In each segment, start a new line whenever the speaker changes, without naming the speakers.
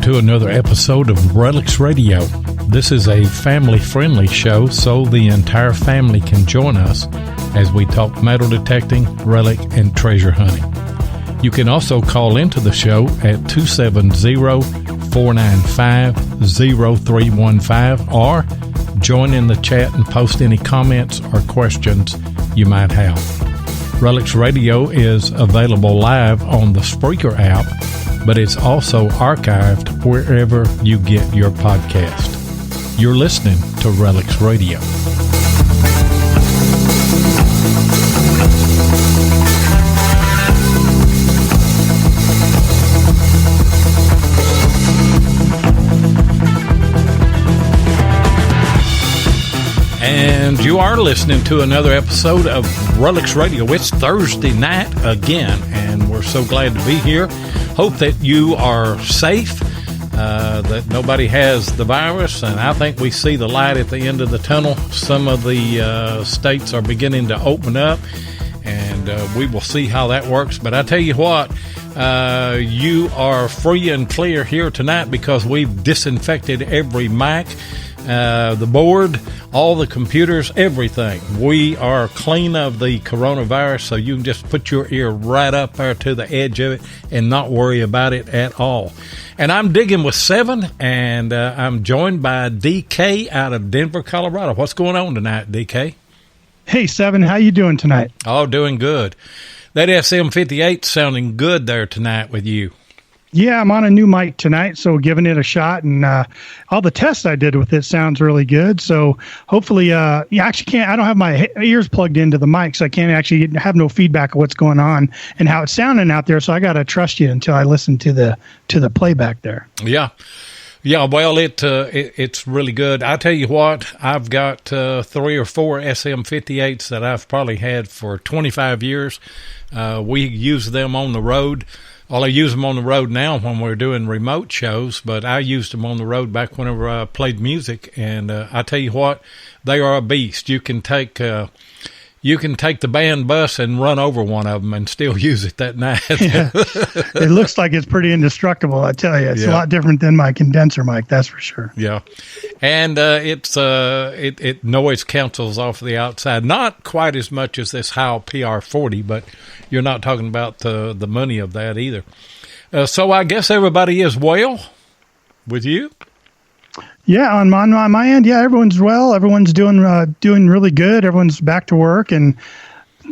To another episode of RELICS Radio. This is a family-friendly show, so the entire family can join us as we talk metal detecting, relic, and treasure hunting. You can also call into the show at 270-495-0315 or join in the chat and post any comments or questions you might have. RELICS Radio is available live on the Spreaker app, but it's also archived wherever you get your podcast. You're listening to RELICS Radio. And you are listening to another episode of RELICS Radio. It's Thursday night again, and we're so glad to be here. Hope that you are safe, that nobody has the virus, and I think we see the light at the end of the tunnel. Some of the states are beginning to open up, and we will see how that works. But I tell you what, you are free and clear here tonight because we've disinfected every mic, the board, all the computers, everything. We are clean of the coronavirus, so you can just put your ear right up there to the edge of it and not worry about it at all. And I'm Diggin with 7, and I'm joined by DK out of Denver, Colorado. What's going on tonight, DK?
Hey, 7, how you doing tonight?
Oh, doing good. That SM58 sounding good there tonight with you.
Yeah, I'm on a new mic tonight, so giving it a shot, and all the tests I did with it sounds really good. So hopefully, I don't have my ears plugged into the mic, so I can't actually have no feedback of what's going on and how it's sounding out there. So I got to trust you until I listen to the playback there.
Yeah. Well, it's really good. I tell you what, I've got 3 or 4 SM58s that I've probably had for 25 years. We use them on the road. Well, I use them on the road now when we're doing remote shows, but I used them on the road back whenever I played music. And I tell you what, they are a beast. You can take the band bus and run over one of them and still use it that night.
Yeah. It looks like it's pretty indestructible, I tell you. It's a lot different than my condenser mic, that's for sure.
Yeah. And it noise cancels off the outside. Not quite as much as this Howe PR40, but you're not talking about the money of that either. So I guess everybody is well with you?
Yeah, on my end, yeah, everyone's well. Everyone's doing really good. Everyone's back to work and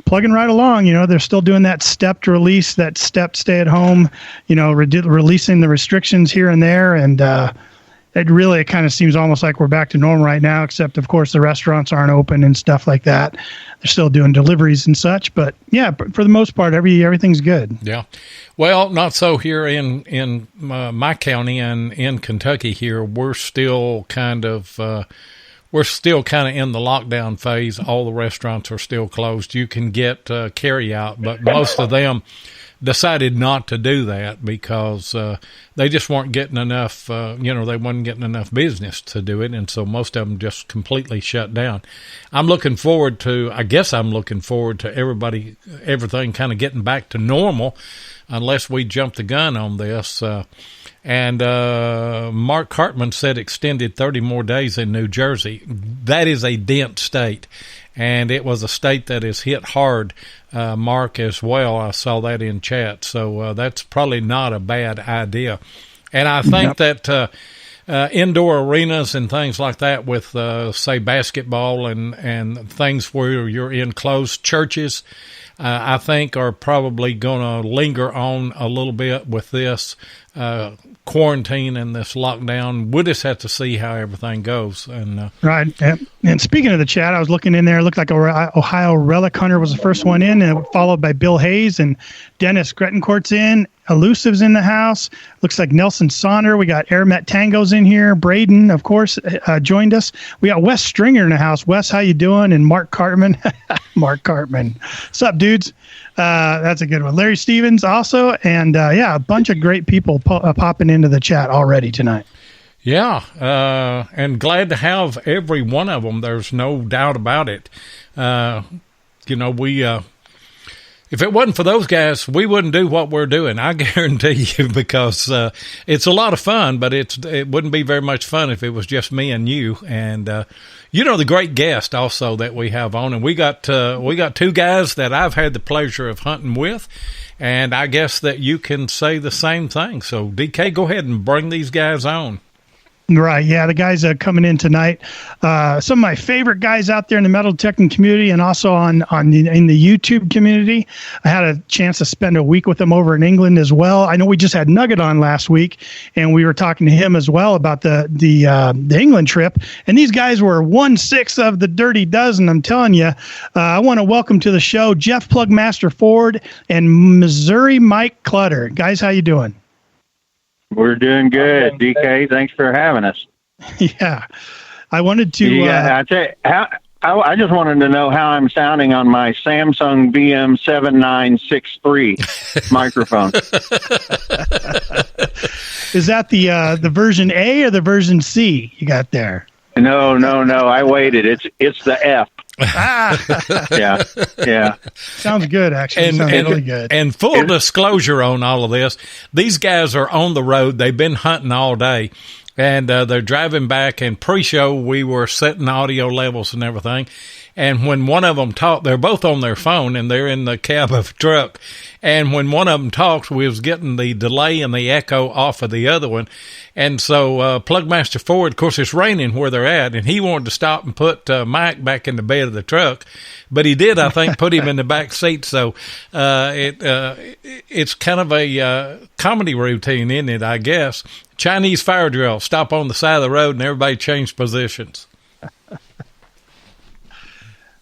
plugging right along. You know, they're still doing that stepped release, that stepped stay at home. You know, releasing the restrictions here and there, and it kind of seems almost like we're back to normal right now. Except, of course, the restaurants aren't open and stuff like that. They're still doing deliveries and such. But yeah, for the most part, everything's good.
Yeah. Well, not so here in my county and in Kentucky. Here, we're still kind of in the lockdown phase. All the restaurants are still closed. You can get carry out, but most of them decided not to do that because they just weren't getting enough. They weren't getting enough business to do it, and so most of them just completely shut down. I'm looking forward to everything kind of getting back to normal, unless we jump the gun on this. And Mark Cartman said extended 30 more days in New Jersey. That is a dense state, and it was a state that is hit hard, Mark, as well. I saw that in chat, so that's probably not a bad idea. And I think that indoor arenas and things like that with, say, basketball and things where you're in closed churches, I think are probably going to linger on a little bit with this. quarantine and this lockdown. We'll just have to see how everything goes. And
right. And speaking of the chat, I was looking in there. It looked like Ohio Relic Hunter was the first one in, and followed by Bill Hayes and Dennis Gretencourt's in. Elusive's in the house. Looks like Nelson Saunders. We got Airmet Tango's in here. Braden, of course, joined us. We got Wes Stringer in the house. Wes, how you doing? And Mark Cartman. Mark Cartman. What's up, dudes? That's a good one. Larry Stevens also. And, a bunch of great people popping into the chat already tonight.
Yeah, and glad to have every one of them. There's no doubt about it. If it wasn't for those guys, we wouldn't do what we're doing. I guarantee you, because it's a lot of fun, but it wouldn't be very much fun if it was just me and you. And the great guest also that we have on, and we got two guys that I've had the pleasure of hunting with, and I guess that you can say the same thing. So DK, go ahead and bring these guys on.
Right, yeah, the guys coming in tonight. Some of my favorite guys out there in the metal detecting community, and also in the YouTube community. I had a chance to spend a week with them over in England as well. I know we just had Nugget on last week, and we were talking to him as well about the England trip. And these guys were 1/6 of the Dirty Dozen. I'm telling you. I want to welcome to the show Jeff Plugmaster Ford and Missouri Mike Clutter. Guys, how you doing?
We're doing good, DK. Thanks for having us.
Yeah, I wanted to.
I just wanted to know how I'm sounding on my Samsung VM7963 microphone.
Is that the version A or the version C you got there?
No. I waited. It's the F. Yeah.
Sounds good, actually. Sounds really good.
And full disclosure on all of this, these guys are on the road. They've been hunting all day, and they're driving back. And pre-show, we were setting audio levels and everything. And when one of them talked, they're both on their phone, and they're in the cab of a truck. And when one of them talks, we was getting the delay and the echo off of the other one. And so Plugmaster Ford, of course, it's raining where they're at, and he wanted to stop and put Mike back in the bed of the truck. But he did, I think, put him in the back seat. So it's kind of a comedy routine, isn't it, I guess? Chinese fire drill, stop on the side of the road, and everybody change positions.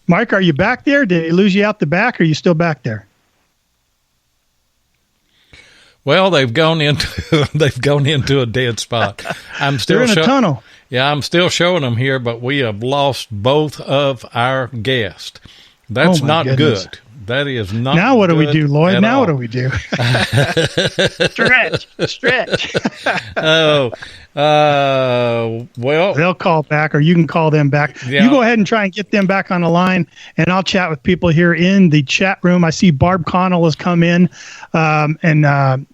Mike, are you back there? Did he lose you out the back, or are you still back there?
Well, they've gone into a dead spot. I'm still
They're in a tunnel.
Yeah, I'm still showing them here, but we have lost both of our guests. That's not
goodness.
Good. That is not.
Now what do we do, Lloyd? Now what do we do? Stretch.
Well,
they'll call back, or you can call them back. Yeah. You go ahead and try and get them back on the line, and I'll chat with people here in the chat room. I see Barb Connell has come in, and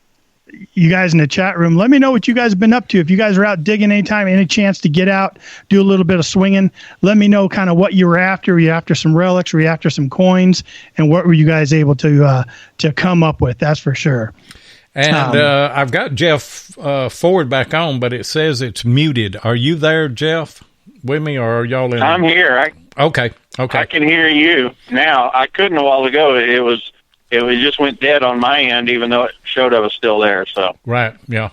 you guys in the chat room, let me know what you guys have been up to. If you guys are out digging anytime, any chance to get out, do a little bit of swinging, let me know kind of what you were after. Were you after some relics? Were you after some coins? And what were you guys able to come up with? That's for sure.
And I've got Jeff Ford back on, but it says it's muted. Are you there, Jeff, with me, or are y'all in?
I'm here.
Okay.
I can hear you now. I couldn't a while ago. It just went dead on my end, even though it showed I was still there. So
right, yeah.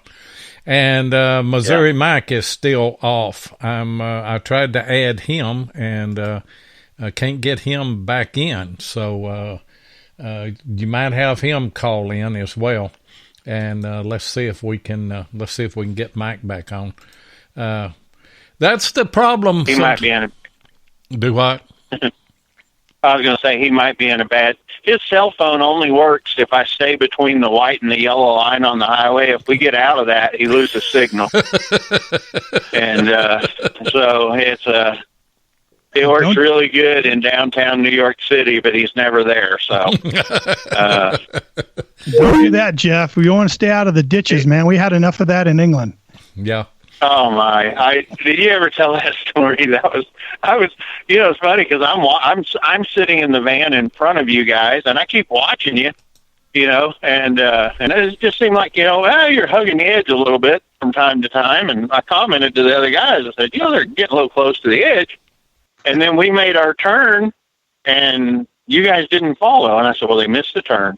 And Missouri Mike is still off. I tried to add him, and I can't get him back in. So you might have him call in as well. And let's see if we can get Mike back on. That's the problem.
He might be in a.
Do what?
I was going to say he might be in a bad. His cell phone only works if I stay between the white and the yellow line on the highway. If we get out of that, he loses signal. And so it works really good in downtown New York City, but he's never there. So
don't do that, Jeff. We want to stay out of the ditches, man. We had enough of that in England.
Yeah.
Oh my! Did you ever tell that story? It's funny because I'm sitting in the van in front of you guys, and I keep watching you, and it just seemed like you're hugging the edge a little bit from time to time, and I commented to the other guys. I said, they're getting a little close to the edge, and then we made our turn, and you guys didn't follow, and I said, well, they missed the turn,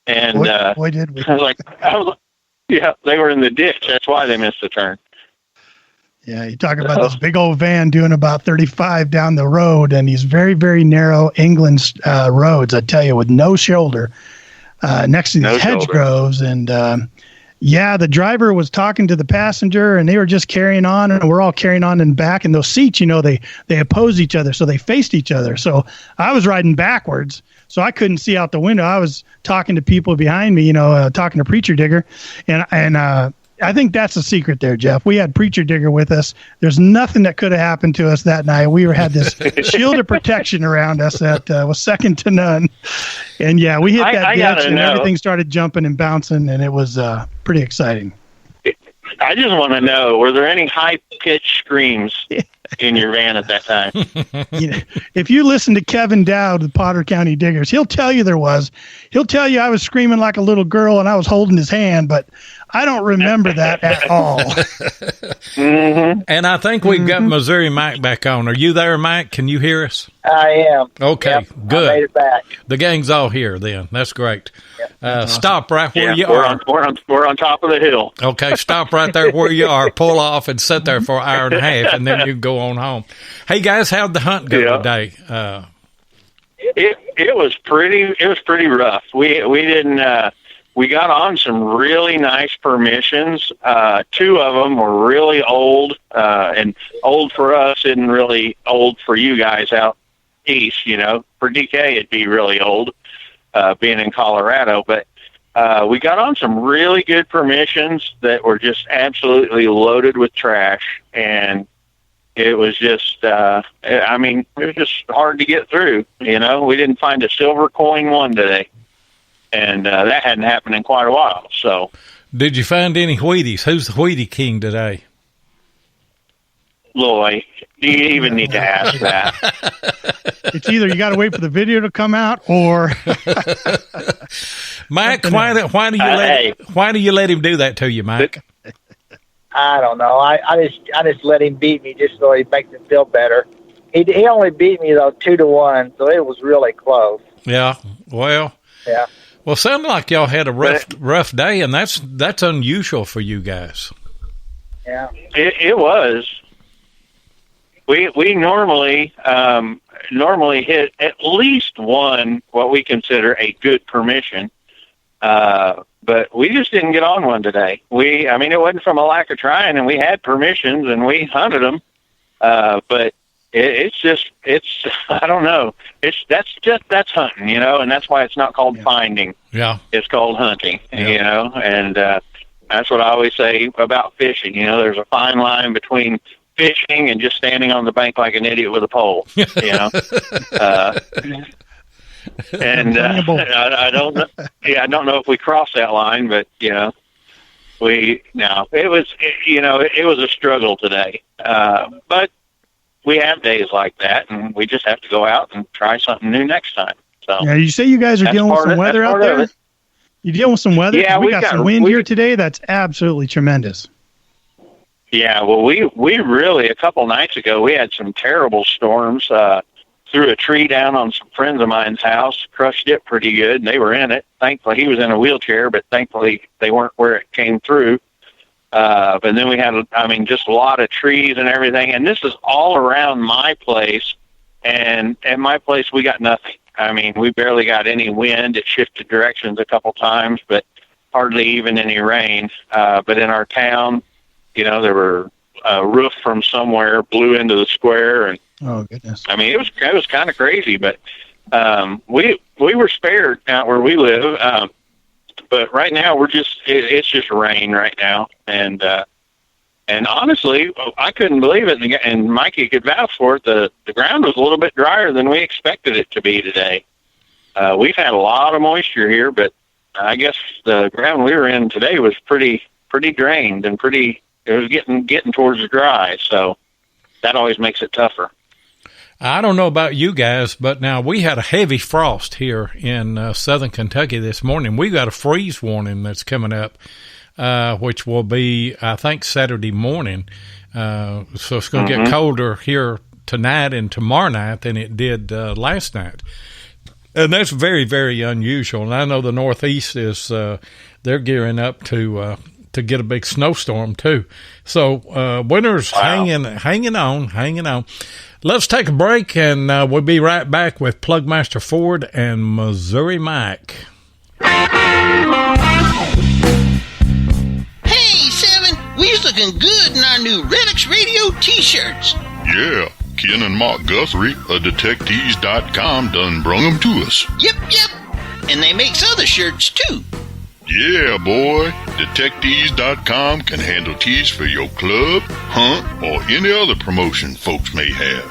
and
boy did we.
I was like. Yeah, they were in the ditch. That's why they missed the turn.
Yeah, you talk about this big old van doing about 35 down the road, and these very, very narrow England roads, I tell you, with no shoulder next to these hedgerows. And, the driver was talking to the passenger, and they were just carrying on, and we're all carrying on in back. And those seats, they opposed each other, so they faced each other. So I was riding backwards, so I couldn't see out the window. I was talking to people behind me, talking to Preacher Digger, and I think that's the secret there, Jeff. We had Preacher Digger with us. There's nothing that could have happened to us that night. We had this shield of protection around us that was second to none. And we hit that ditch, and everything started jumping and bouncing, and it was pretty exciting.
I just want to know, were there any high-pitched screams in your van at that time?
If you listen to Kevin Dowd with Potter County Diggers, he'll tell you there was. He'll tell you I was screaming like a little girl and I was holding his hand, but I don't remember that at all.
Mm-hmm.
And I think we've got Missouri Mike back on. Are you there, Mike? Can you hear us?
I am.
Okay,
yep,
good.
I made it back.
The gang's all here then. That's great.
Yep.
Awesome. Stop right where you
are.
are.
We're on top of the hill.
Okay, stop right there where you are. Pull off and sit there for an hour and a half, and then you can go on home. Hey, guys, how'd the hunt go today?
It was pretty rough. We didn't. We got on some really nice permissions. Two of them were really old, and old for us isn't really old for you guys out east. For DK it'd be really old, being in Colorado. But we got on some really good permissions that were just absolutely loaded with trash, and it was just, it was just hard to get through. We didn't find a silver coin one today. And that hadn't happened in quite a while. So,
did you find any Wheaties? Who's the Wheatie king today?
Loy, do you even need to ask that?
It's either you got to wait for the video to come out, or
Mike. Why do you let him do that to you, Mike?
I don't know. I just let him beat me just so he makes him feel better. He only beat me though 2-1, so it was really close.
Yeah. Well.
Yeah.
Well, sounded like y'all had a rough day, and that's unusual for you guys.
Yeah,
it was. We normally hit at least one what we consider a good permission, but we just didn't get on one today. It wasn't from a lack of trying, and we had permissions and we hunted them, but. It's I don't know. That's hunting, and that's why it's not called finding.
Yeah.
It's called hunting, and that's what I always say about fishing. There's a fine line between fishing and just standing on the bank like an idiot with a pole, and I don't know. Yeah, I don't know if we crossed that line, but it was a struggle today. But we have days like that, and we just have to go out and try something new next time. So,
you say you guys are dealing with some weather out there? You dealing with some weather?
Yeah,
we got some wind here today. That's absolutely tremendous.
Yeah, well, we really, a couple nights ago, we had some terrible storms. Threw a tree down on some friends of mine's house, crushed it pretty good, and they were in it. Thankfully, he was in a wheelchair, but thankfully they weren't where it came through. But then we had, just a lot of trees and everything. And this is all around my place. And at my place, we got nothing. We barely got any wind. It shifted directions a couple times, but hardly even any rain. But in our town, there were a roof from somewhere blew into the square. And
oh, goodness.
It was kind of crazy, but we were spared out where we live. But right now it's just rain right now. And honestly, I couldn't believe it. And Mikey could vouch for it. The ground was a little bit drier than we expected it to be today. We've had a lot of moisture here, but I guess the ground we were in today was pretty drained and it was getting towards the dry. So that always makes it tougher.
I don't know about you guys, but now we had a heavy frost here in southern Kentucky this morning. We got a freeze warning that's coming up, which will be, I think, Saturday morning. So it's going to get colder here tonight and tomorrow night than it did last night. And that's very, very unusual. And I know the Northeast is they're gearing up to to get a big snowstorm too. So winter's hanging on. Let's take a break, and we'll be right back with Plugmaster Ford and Missouri Mike.
Hey, Seven, we's looking good in our new RELICS Radio T-shirts.
Yeah, Ken and Mark Guthrie of Detectives.com done brung them to us.
Yep. And they makes other shirts, too.
Yeah, boy. Detectives.com can handle tees for your club, hunt, or any other promotion folks may have.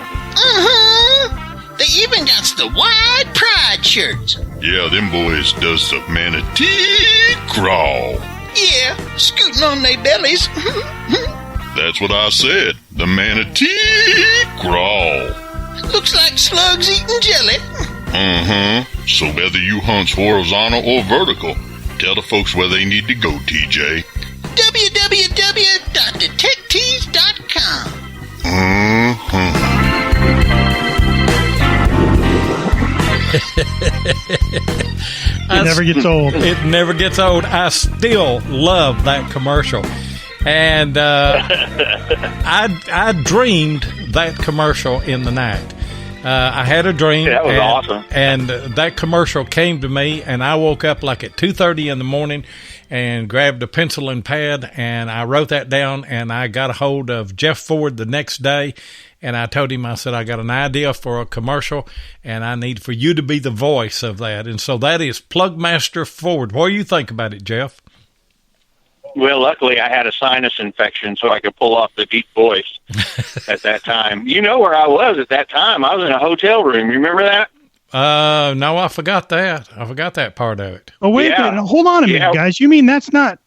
They even got the Wide Pride shirts.
Yeah, them boys does the manatee crawl.
Yeah, scooting on their bellies.
That's what I said. The manatee crawl.
Looks like slugs eating jelly.
So whether you hunt horizontal or vertical, tell the folks where they need to go, TJ.
www.detectives.com.
It never gets old.
It never gets old. I still love that commercial. And I dreamed that commercial in the night. I had a dream.
That was awesome.
And that commercial came to me, and I woke up like at 2:30 in the morning and grabbed a pencil and pad, and I wrote that down, and I got a hold of Jeff Ford the next day, and I told him, I said, I got an idea for a commercial, and I need for you to be the voice of that. And so that is Plugmaster Ford. What do you think about it, Jeff?
Well, luckily I had a sinus infection, so I could pull off the deep voice at that time. You know where I was at that time. I was in a hotel room. You remember that?
No, I forgot that. I forgot that part of it.
Oh, wait a minute. Hold on a minute, guys. You mean that's not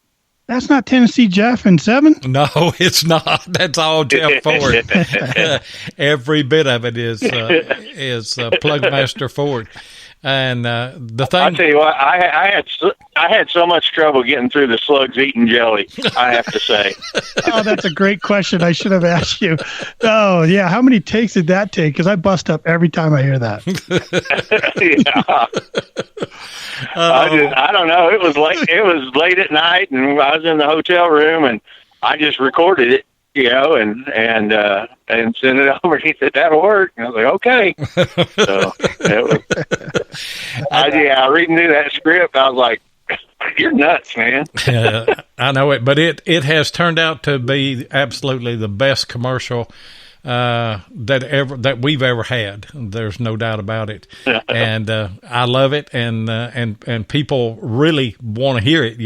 Tennessee Jeff and Seven?
No, it's not. That's all Jeff Ford. Every bit of it is Plugmaster Ford. And the thing,
I'll tell you what, I had so much trouble getting through the slugs eating jelly, I have to say.
Oh, that's a great question. I should have asked you. Oh, yeah. How many takes did that take? Because I bust up every time I hear that.
Yeah. I don't know. It was late at night, and I was in the hotel room, and I just recorded it, and sent it over. He said, that'll work. And I was like, okay. So reading through that script, I was like, you're nuts, man.
I know it, but it has turned out to be absolutely the best commercial that we've ever had. There's no doubt about it. And I love it, and people really want to hear it.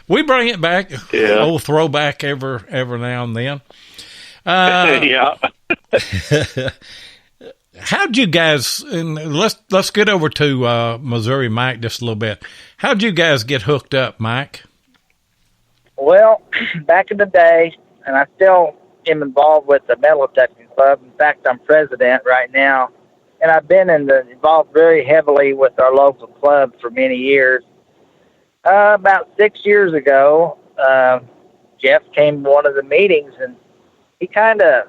We bring it back, old throwback every now and then.
Yeah.
How'd you guys? And let's get over to Missouri Mike just a little bit. How'd you guys get hooked up, Mike?
Well, back in the day, and I still am involved with the metal detecting club. In fact, I'm president right now, and I've been involved very heavily with our local club for many years. About 6 years ago, Jeff came to one of the meetings, and he kind of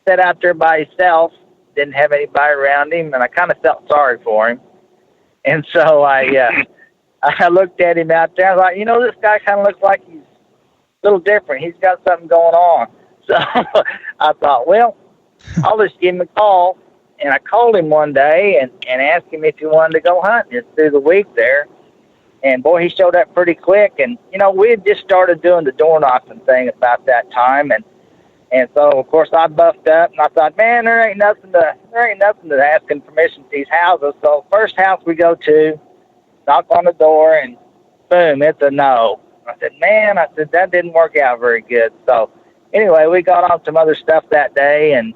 sat out there by himself, didn't have anybody around him, and I kind of felt sorry for him. And so I looked at him out there. I thought, this guy kind of looks like he's a little different. He's got something going on. So I thought, well, I'll just give him a call. And I called him one day and asked him if he wanted to go hunting through the week there. And, boy, he showed up pretty quick. And, we had just started doing the door knocking thing about that time. And so, of course, I buffed up, and I thought, man, there ain't nothing to asking permission to these houses. So first house we go to, knock on the door, and boom, it's a no. I said, that didn't work out very good. So anyway, we got on some other stuff that day, and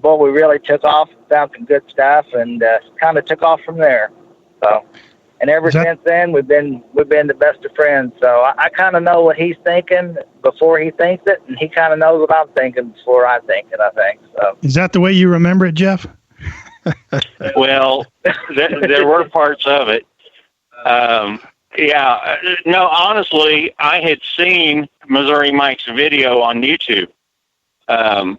boy, we really took off and found some good stuff, and kind of took off from there. So. And ever since then, we've been the best of friends. So I kind of know what he's thinking before he thinks it, and he kind of knows what I'm thinking before I think it, I think. So.
Is that the way you remember it, Jeff?
Well, there were parts of it. No, honestly, I had seen Missouri Mike's video on YouTube. I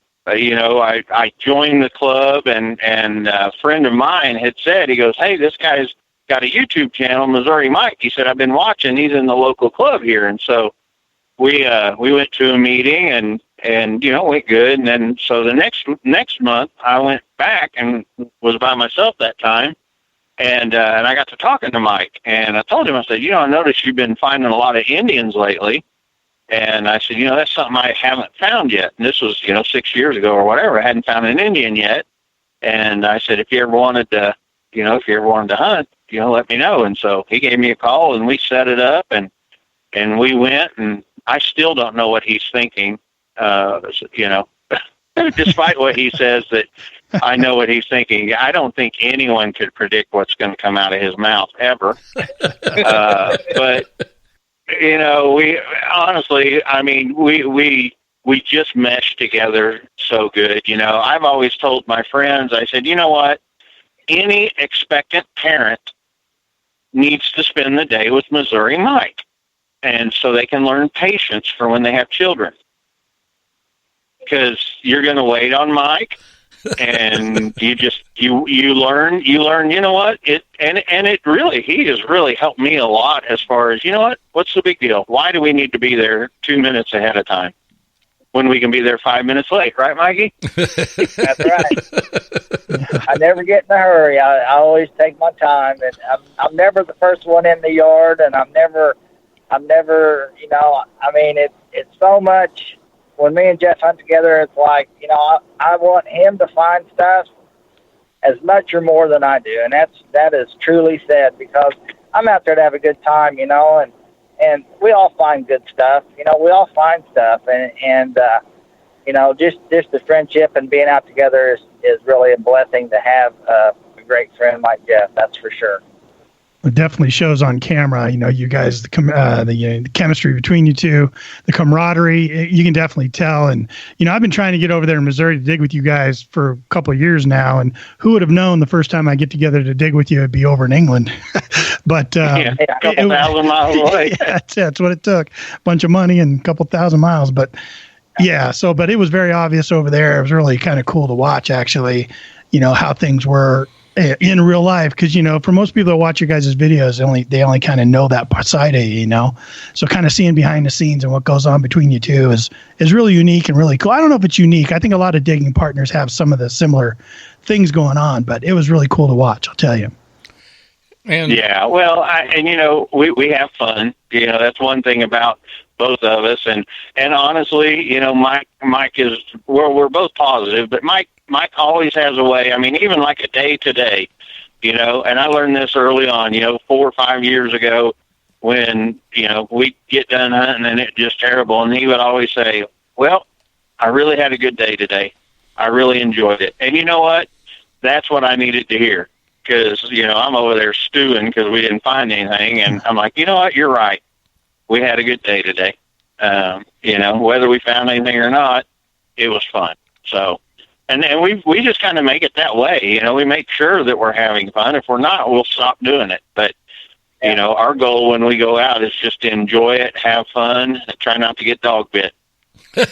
joined the club, and a friend of mine had said, he goes, hey, this guy's got a YouTube channel, Missouri Mike. He said, I've been watching. He's in the local club here. And so we went to a meeting and went good. And then so the next month I went back and was by myself that time. And I got to talking to Mike, and I told him, I said, I noticed you've been finding a lot of Indians lately. And I said, that's something I haven't found yet. And this was, 6 years ago or whatever. I hadn't found an Indian yet. And I said, if you ever wanted to hunt, let me know. And so he gave me a call, and we set it up, and we went, and I still don't know what he's thinking, despite what he says that I know what he's thinking. I don't think anyone could predict what's going to come out of his mouth ever. But, we honestly, we just meshed together so good. I've always told my friends, I said, you know what? Any expectant parent needs to spend the day with Missouri Mike, and so they can learn patience for when they have children. Because you're going to wait on Mike, and you learn. You know what? He has really helped me a lot as far as, what's the big deal? Why do we need to be there 2 minutes ahead of time when we can be there 5 minutes late? Right, Mikey?
That's right. I never get in a hurry. I always take my time, and I'm never the first one in the yard, and I'm never. It's so much. When me and Jeff hunt together, it's like, I want him to find stuff as much or more than I do. And that is truly said, because I'm out there to have a good time, and we all find good stuff. We all find stuff. And just the friendship and being out together is really a blessing to have a great friend like Jeff. That's for sure.
It definitely shows on camera, you guys, the chemistry between you two, the camaraderie, you can definitely tell. And, I've been trying to get over there in Missouri to dig with you guys for a couple of years now. And who would have known the first time I get together to dig with you, it'd be over in England. But
a couple thousand miles away.
Yeah, that's what it took. A bunch of money and a couple thousand miles. But but it was very obvious over there. It was really kind of cool to watch, actually, how things were in real life, because for most people that watch your guys' videos, they only kind of know that side of you, so kind of seeing behind the scenes and what goes on between you two is really unique and really cool. I don't know if it's unique. I think a lot of digging partners have some of the similar things going on, but it was really cool to watch, I'll tell you.
And
yeah, well, we have fun. That's one thing about both of us, and honestly, Mike is, we're both positive, but Mike always has a way. Even like a day to day, and I learned this early on, 4 or 5 years ago when, we get done hunting and it's just terrible. And he would always say, well, I really had a good day today. I really enjoyed it. And you know what? That's what I needed to hear, because, I'm over there stewing because we didn't find anything. And I'm like, you know what? You're right. We had a good day today. Whether we found anything or not, it was fun. So, and we just kind of make it that way. We make sure that we're having fun. If we're not, we'll stop doing it. But, our goal when we go out is just to enjoy it, have fun, and try not to get dog bit.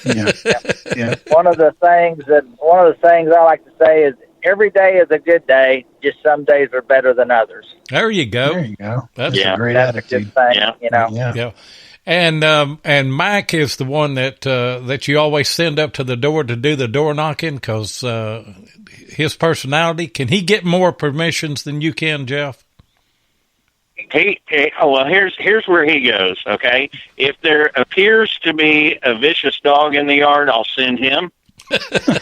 Yeah.
One of the things I like to say is every day is a good day. Just some days are better than others.
There you go.
That's a great attitude.
That's a good thing,
Yeah. And Mike is the one that you always send up to the door to do the door knocking, because his personality. Can he get more permissions than you can, Jeff?
Here's where he goes. Okay, if there appears to be a vicious dog in the yard, I'll send him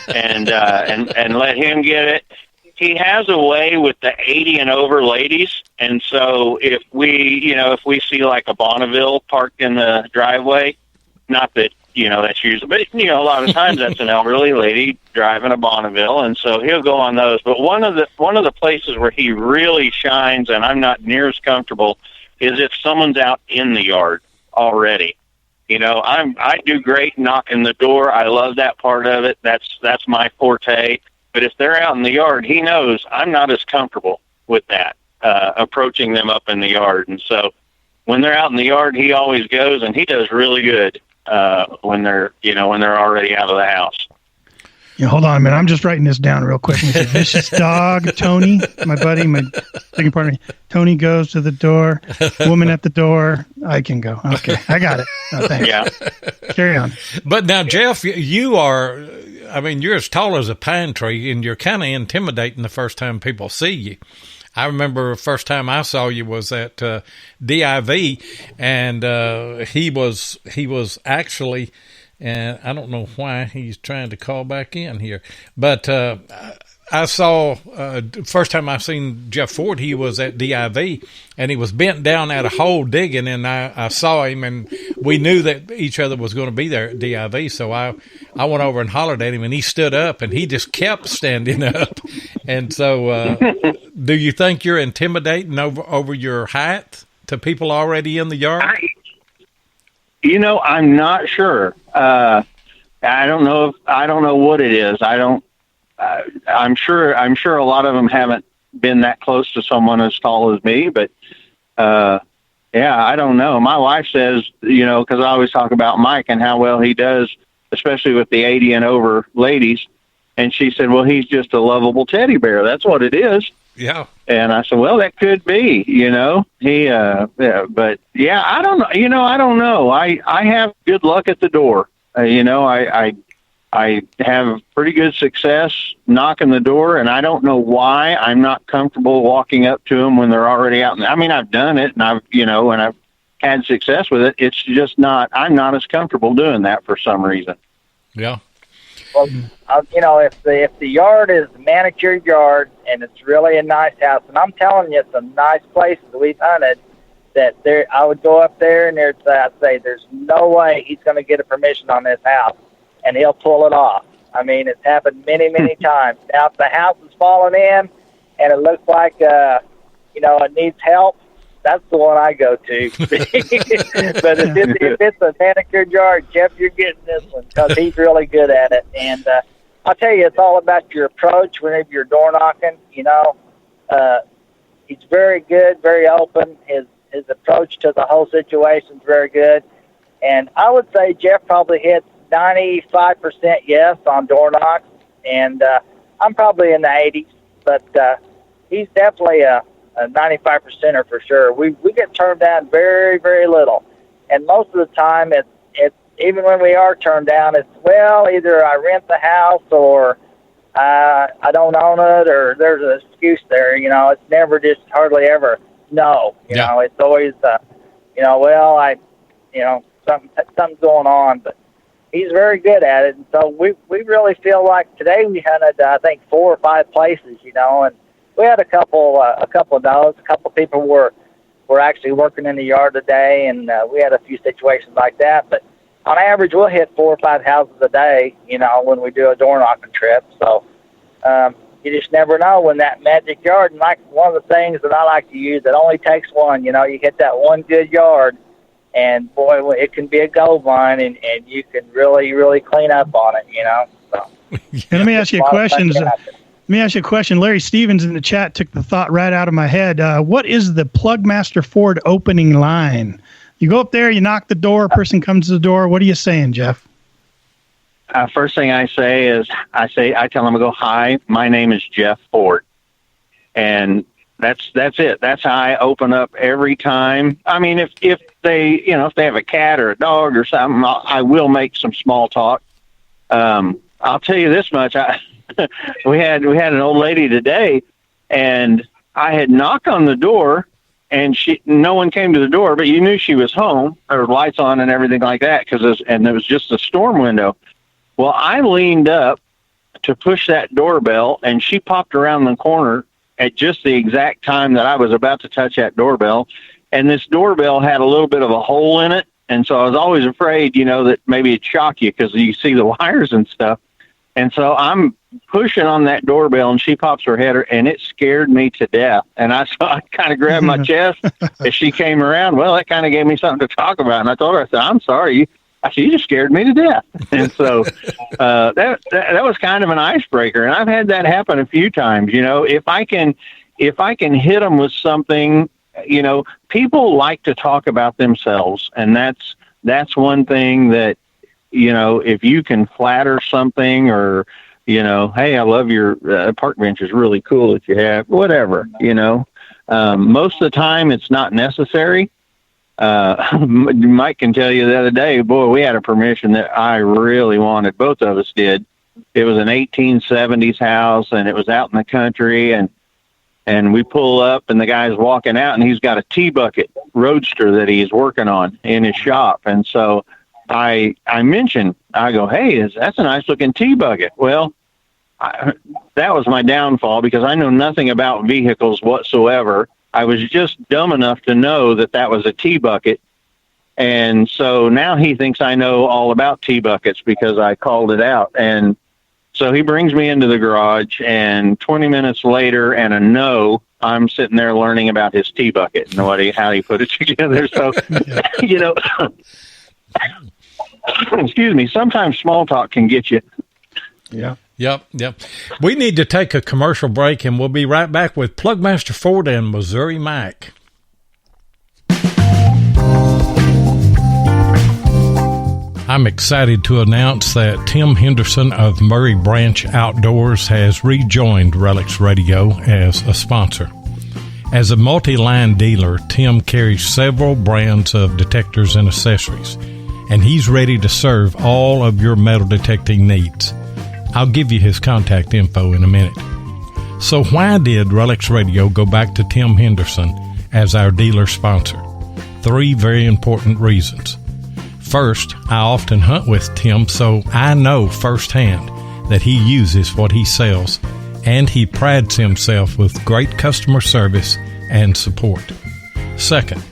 and let him get it. He has a way with the 80 and over ladies, and so if we see like a Bonneville parked in the driveway, not that that's usually, but a lot of times that's an elderly lady driving a Bonneville, and so he'll go on those. But one of the places where he really shines, and I'm not near as comfortable, is if someone's out in the yard already. I do great knocking the door. I love that part of it. That's my forte. But if they're out in the yard, he knows I'm not as comfortable with that, approaching them up in the yard. And so when they're out in the yard, he always goes, and he does really good when they're already out of the house.
Yeah, hold on a minute. I'm just writing this down real quick. Vicious dog, Tony, my buddy, my second partner. Tony goes to the door. Woman at the door. I can go. Okay, I got it. Oh, thanks.
Yeah.
Carry on.
But now, Jeff, you are, I mean, you're as tall as a pine tree, and you're kind of intimidating the first time people see you. I remember the first time I saw you was at DIV, and he was actually, and I don't know why he's trying to call back in here, but I saw, first time I seen Jeff Ford, he was at DIV, and he was bent down at a hole digging, and I saw him, and we knew that each other was going to be there at DIV, so I went over and hollered at him, and he stood up, and he just kept standing up. And so do you think you're intimidating over your height to people already in the yard?
I'm not sure. I don't know what it is. I'm sure a lot of them haven't been that close to someone as tall as me, but I don't know. My wife says, because I always talk about Mike and how well he does, especially with the 80 and over ladies. And she said, well, he's just a lovable teddy bear. That's what it is.
Yeah.
And I said, well, that could be, but yeah, I don't know. I don't know. I have good luck at the door. I have pretty good success knocking the door, and I don't know why I'm not comfortable walking up to them when they're already out. I mean, I've done it, and I've had success with it. It's just I'm not as comfortable doing that for some reason.
Yeah.
Well, if the yard is a manicured yard and it's really a nice house, and I'm telling you, some nice places that we've hunted, that I would go up there and I'd say, there's no way he's going to get a permission on this house, and he'll pull it off. I mean, it's happened many, many times. Now, if the house is falling in and it looks like, it needs help, that's the one I go to. But if it's a manicured yard, Jeff, you're getting this one because he's really good at it. And I'll tell you, it's all about your approach whenever you're door knocking. He's very good, very open. His approach to the whole situation is very good. And I would say Jeff probably hits 95% yes on door knocks, and I'm probably in the 80s, but he's definitely a 95%er for sure. We get turned down very, very little, and most of the time it's even when we are turned down, it's either I rent the house or I don't own it, or there's an excuse there. It's never just hardly ever no. It's always something's going on, but he's very good at it, and so we really feel like today we hunted I think 4 or 5 places, and we had a couple of those. A couple of people were actually working in the yard today, and we had a few situations like that. But on average, we'll hit 4 or 5 houses a day, when we do a door knocking trip. So you just never know when that magic yard. And like one of the things that I like to use, it only takes one. You hit that one good yard, and boy, it can be a gold mine, and you can really, really clean up on it. So.
And let me ask you a question. Let me ask you a question. Larry Stevens in the chat took the thought right out of my head. What is the Plugmaster Ford opening line? You go up there, you knock the door, a person comes to the door. What are you saying, Jeff?
First thing I say is I tell them, I go, hi, my name is Jeff Ford. And that's it. That's how I open up every time. I mean, if they have a cat or a dog or something, I will make some small talk. I'll tell you this much. We had an old lady today, and I had knocked on the door, and no one came to the door, but you knew she was home, her lights on and everything like that, and there was just a storm window. Well, I leaned up to push that doorbell, and she popped around the corner at just the exact time that I was about to touch that doorbell, and this doorbell had a little bit of a hole in it, and so I was always afraid, that maybe it'd shock you because you see the wires and stuff. And so I'm pushing on that doorbell, and she pops her head, and it scared me to death. And I kind of grabbed my chest as she came around. Well, that kind of gave me something to talk about. And I told her, I said, I'm sorry. You just scared me to death. And so that was kind of an icebreaker. And I've had that happen a few times. If I can hit them with something, people like to talk about themselves. And that's one thing that, if you can flatter something or hey, I love your park bench is really cool that you have, whatever, most of the time it's not necessary. Mike can tell you the other day, boy, we had a permission that I really wanted. Both of us did. It was an 1870s house, and it was out in the country, and we pull up, and the guy's walking out, and he's got a T-bucket roadster that he's working on in his shop. And so I mentioned, I go, hey, that's a nice looking T-bucket. Well, that was my downfall because I know nothing about vehicles whatsoever. I was just dumb enough to know that was a T-bucket. And so now he thinks I know all about T-buckets because I called it out. And so he brings me into the garage, and 20 minutes later and a no, I'm sitting there learning about his T-bucket and how he put it together. So, excuse me, sometimes small talk can get you.
Yeah. Yep. We need to take a commercial break, and we'll be right back with Plugmaster Ford and Missouri Mike. I'm excited to announce that Tim Henderson of Murray Branch Outdoors has rejoined RELICS Radio as a sponsor. As a multi-line dealer, Tim carries several brands of detectors and accessories, and he's ready to serve all of your metal detecting needs. I'll give you his contact info in a minute. So why did RELICS Radio go back to Tim Henderson as our dealer sponsor? 3 very important reasons. First, I often hunt with Tim, so I know firsthand that he uses what he sells, and he prides himself with great customer service and support. Second,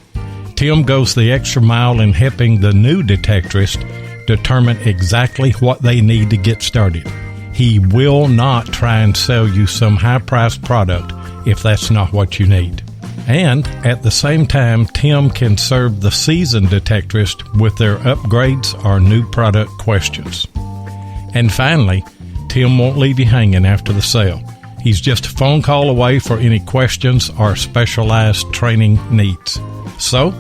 Tim goes the extra mile in helping the new detectorist determine exactly what they need to get started. He will not try and sell you some high-priced product if that's not what you need. And at the same time, Tim can serve the seasoned detectorist with their upgrades or new product questions. And finally, Tim won't leave you hanging after the sale. He's just a phone call away for any questions or specialized training needs. So,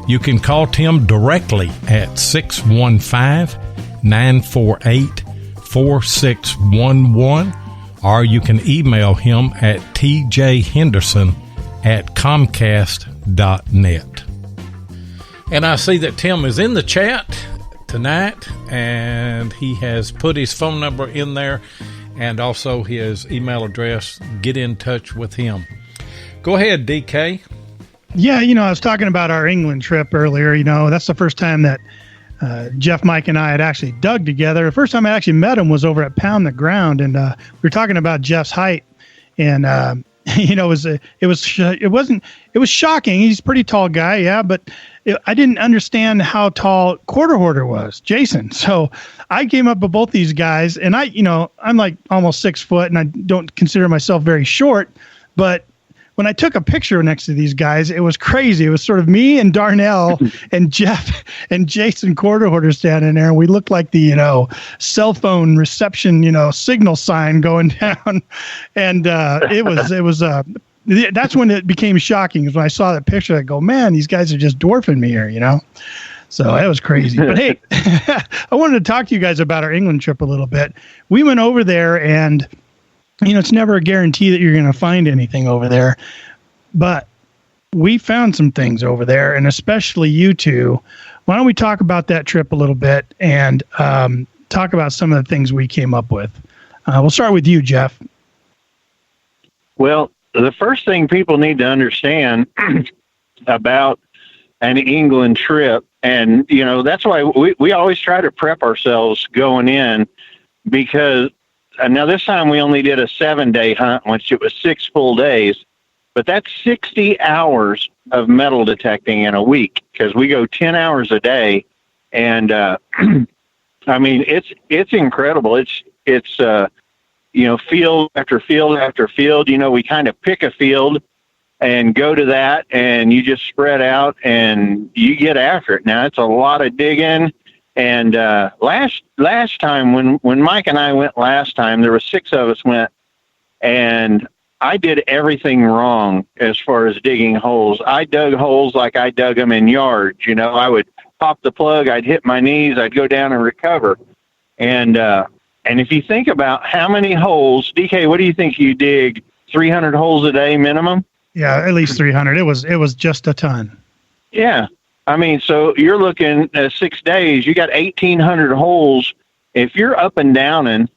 you can call Tim directly at 615-948-4611, or you can email him at tjhenderson@comcast.net. And I see that Tim is in the chat tonight, and he has put his phone number in there and also his email address. Get in touch with him. Go ahead, DK.
Yeah, I was talking about our England trip earlier. That's the first time that Jeff, Mike, and I had actually dug together. The first time I actually met him was over at Pound the Ground, and we were talking about Jeff's height, and it was shocking. He's a pretty tall guy, yeah, but I didn't understand how tall Quarter Hoarder was, Jason. So I came up with both these guys, and I'm like almost 6 foot, and I don't consider myself very short, but when I took a picture next to these guys, it was crazy. It was sort of me and Darnell and Jeff and Jason Quarter Hoarder standing there. And we looked like the, cell phone reception, signal sign going down. And that's when it became shocking, is when I saw that picture. I go, man, these guys are just dwarfing me here, So that was crazy. But hey, I wanted to talk to you guys about our England trip a little bit. We went over there, and it's never a guarantee that you're going to find anything over there, but we found some things over there, and especially you two. Why don't we talk about that trip a little bit and talk about some of the things we came up with? We'll start with you, Jeff.
Well, the first thing people need to understand about an England trip, and, that's why we always try to prep ourselves going in, because now, this time we only did a 7-day hunt, which it was 6 full days, but that's 60 hours of metal detecting in a week, because we go 10 hours a day. And, it's incredible. It's field after field after field. We kind of pick a field and go to that, and you just spread out and you get after it. Now, it's a lot of digging. And last time when Mike and I went last time, there were 6 of us went, and I did everything wrong as far as digging holes. I dug holes like I dug them in yards. I would pop the plug, I'd hit my knees, I'd go down and recover. And And if you think about how many holes, DK, what do you think you dig? 300 holes a day minimum?
Yeah, at least 300. It was just a ton.
Yeah. I mean, so you're looking at 6 days, you got 1,800 holes. If you're up and down, and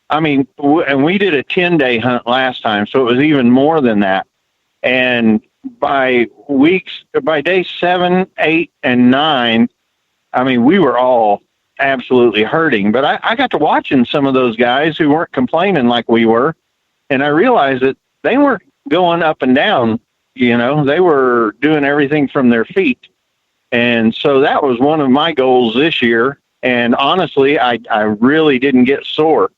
I mean, and we did a 10-day hunt last time, so it was even more than that. And by day 7, 8, and 9, I mean, we were all absolutely hurting. But I got to watching some of those guys who weren't complaining like we were, and I realized that they weren't going up and down. You know, they were doing everything from their feet. And so that was one of my goals this year. And honestly, I really didn't get sore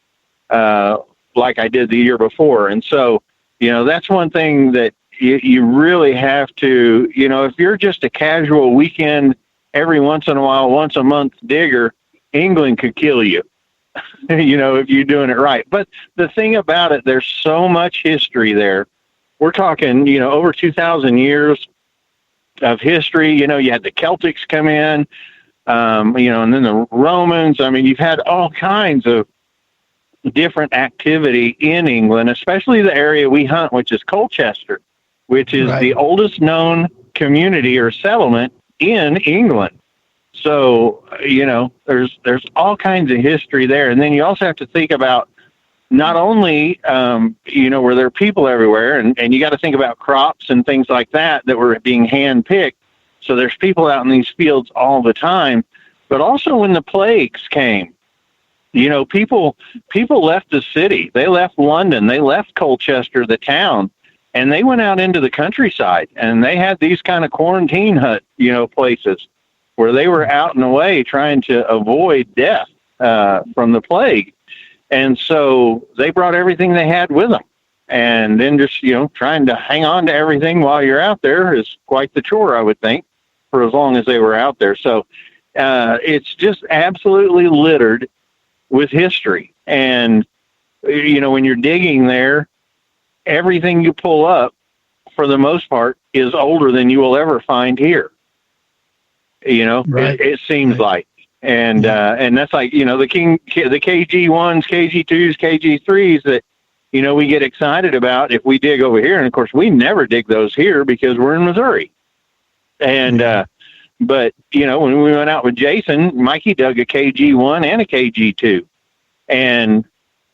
like I did the year before. And so, you know, that's one thing that you really have to, you know, if you're just a casual weekend, every once in a while, once a month digger, England could kill you, you know, if you're doing it right. But the thing about it, there's so much history there. We're talking, you know, over 2,000 years of history. You know, you had the Celtics come in, you know, and then the Romans. I mean, you've had all kinds of different activity in England, especially the area we hunt, which is Colchester, which is the oldest known community or settlement in England. So, you know, there's all kinds of history there. And then you also have to think about not only, you know, where there are people everywhere, and you got to think about crops and things like that were being hand-picked. So there's people out in these fields all the time. But also when the plagues came, you know, people left the city. They left London. They left Colchester, the town, and they went out into the countryside. And they had these kind of quarantine hut, you know, places where they were out and away trying to avoid death from the plague. And so they brought everything they had with them. And then just, you know, trying to hang on to everything while you're out there is quite the chore, I would think, for as long as they were out there. So it's just absolutely littered with history. And, you know, when you're digging there, everything you pull up, for the most part, is older than you will ever find here. You know, it seems like. And that's like, you know, the KG1s, KG2s, KG3s that, you know, we get excited about if we dig over here. And of course, we never dig those here because we're in Missouri. And, but, you know, when we went out with Jason, Mikey dug a KG1 and a KG2. And,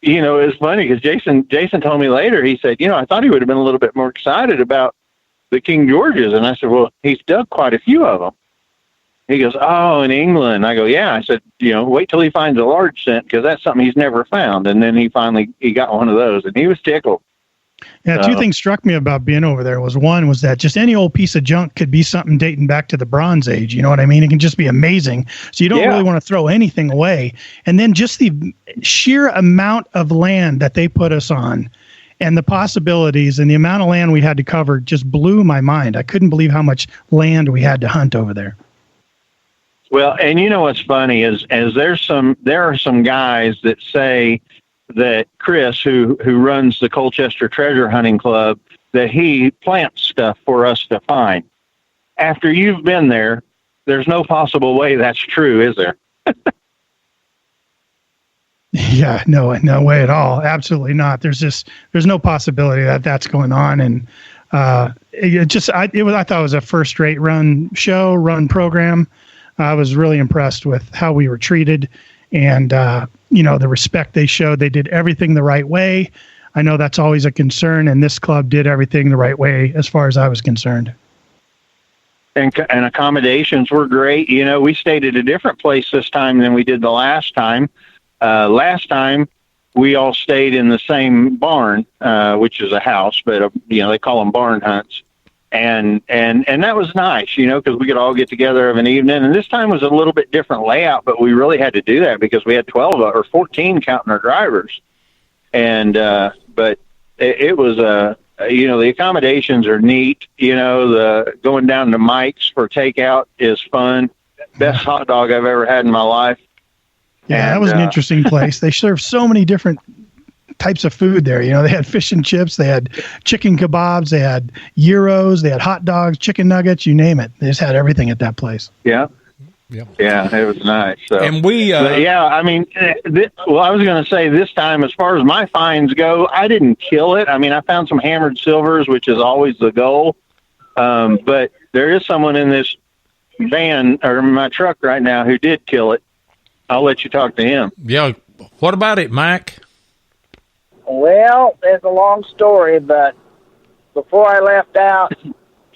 you know, it was funny because Jason told me later, he said, you know, I thought he would have been a little bit more excited about the King Georges. And I said, well, he's dug quite a few of them. He goes, oh, in England. I go, yeah. I said, you know, wait till he finds a large cent because that's something he's never found. And then he got one of those, and he was tickled.
Yeah, two things struck me about being over there. One was that just any old piece of junk could be something dating back to the Bronze Age. You know what I mean? It can just be amazing. So you don't really want to throw anything away. And then just the sheer amount of land that they put us on and the possibilities and the amount of land we had to cover just blew my mind. I couldn't believe how much land we had to hunt over there.
Well, and you know what's funny is there are some guys that say that Chris, who runs the Colchester Treasure Hunting Club, that he plants stuff for us to find. After you've been there, there's no possible way that's true, is there?
Yeah, no way at all. Absolutely not. There's no possibility that that's going on. And I thought it was a first-rate run program. I was really impressed with how we were treated and, you know, the respect they showed. They did everything the right way. I know that's always a concern, and this club did everything the right way as far as I was concerned.
And accommodations were great. You know, we stayed at a different place this time than we did the last time. Last time, we all stayed in the same barn, which is a house, but, you know, they call them barn hunts. And that was nice, you know, because we could all get together of an evening. And this time was a little bit different layout, but we really had to do that because we had 12 or 14 counting our drivers. And but it was you know, the accommodations are neat. You know, the going down to Mike's for takeout is fun. Best hot dog I've ever had in my life.
Yeah, that was an interesting place. They serve so many different types of food there. You know, they had fish and chips, they had chicken kebabs, they had gyros, they had hot dogs, chicken nuggets, you name it. They just had everything at that place.
Yeah.
Yep.
Yeah, it was nice. So.
And we,
but yeah, I mean, I was going to say this time, as far as my finds go, I didn't kill it. I mean, I found some hammered silvers, which is always the goal. But there is someone in this van or my truck right now who did kill it. I'll let you talk to him.
Yeah. What about it, Mike?
Well, it's a long story, but before I left out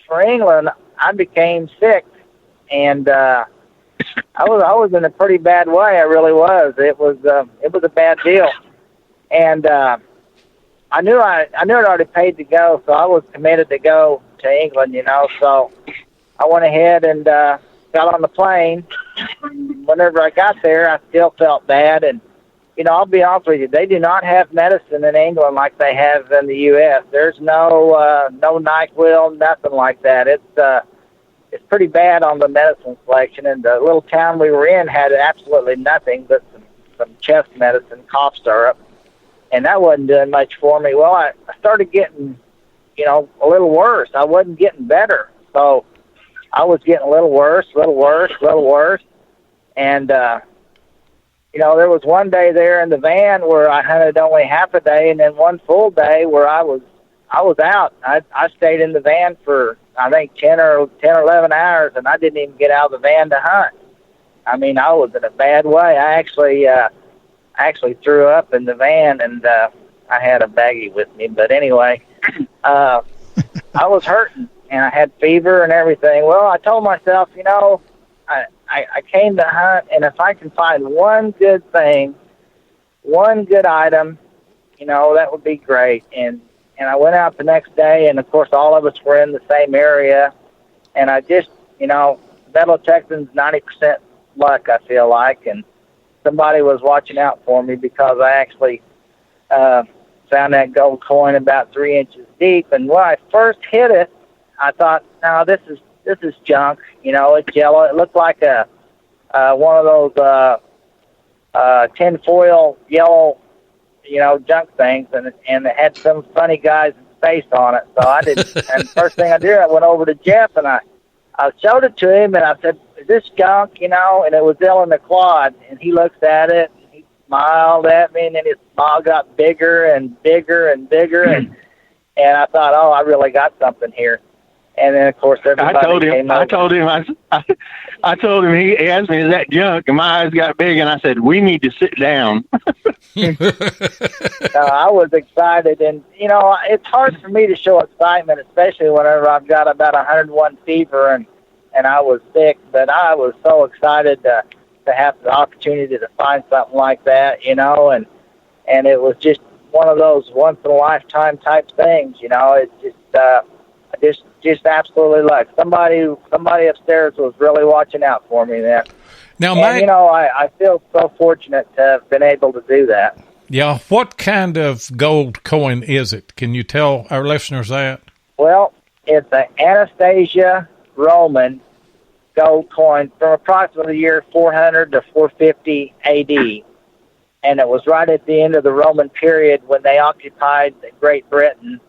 for England, I became sick, and I was in a pretty bad way. I really was. It was a bad deal, and I knew I'd already paid to go, so I was committed to go to England. So I went ahead and got on the plane. Whenever I got there, I still felt bad, and I'll be honest with you, they do not have medicine in England like they have in the U.S. There's no NyQuil, nothing like that. It's pretty bad on the medicine selection, and the little town we were in had absolutely nothing but some chest medicine, cough syrup, and that wasn't doing much for me. Well, I started getting, a little worse. I wasn't getting better, so I was getting a little worse, and there was one day there in the van where I hunted only half a day, and then one full day where I was out. I stayed in the van for, I think, 10 or 11 hours, and I didn't even get out of the van to hunt. I mean, I was in a bad way. I actually threw up in the van, and I had a baggie with me. But anyway, I was hurting, and I had fever and everything. Well, I told myself, I came to hunt, and if I can find one good thing, one good item, that would be great. And I went out the next day, and, of course, all of us were in the same area. And I just, Metal Texans, 90% luck, I feel like. And somebody was watching out for me because I actually found that gold coin about 3 inches deep. And when I first hit it, I thought, no, this is junk. It's yellow. It looked like one of those tinfoil yellow, junk things, and it had some funny guy's face on it. So I did, and first thing I did, I went over to Jeff and I showed it to him, and I said, "Is this junk?" And it was Dylan the Quad, and he looks at it, and he smiled at me, and then his smile got bigger and bigger and bigger, and I thought, oh, I really got something here. And then, of course, everybody came over. I told him, he asked me, is that junk? And my eyes got big, and I said, we need to sit down. I was excited, and, it's hard for me to show excitement, especially whenever I've got about 101 fever and I was sick, but I was so excited to have the opportunity to find something like that, and it was just one of those once-in-a-lifetime type things, It's just absolutely luck. Somebody upstairs was really watching out for me then.
Now,
and,
Mike,
I feel so fortunate to have been able to do that.
Yeah, what kind of gold coin is it? Can you tell our listeners that?
Well, it's an Anastasia Roman gold coin from approximately the year 400 to 450 AD. And it was right at the end of the Roman period when they occupied Great Britain.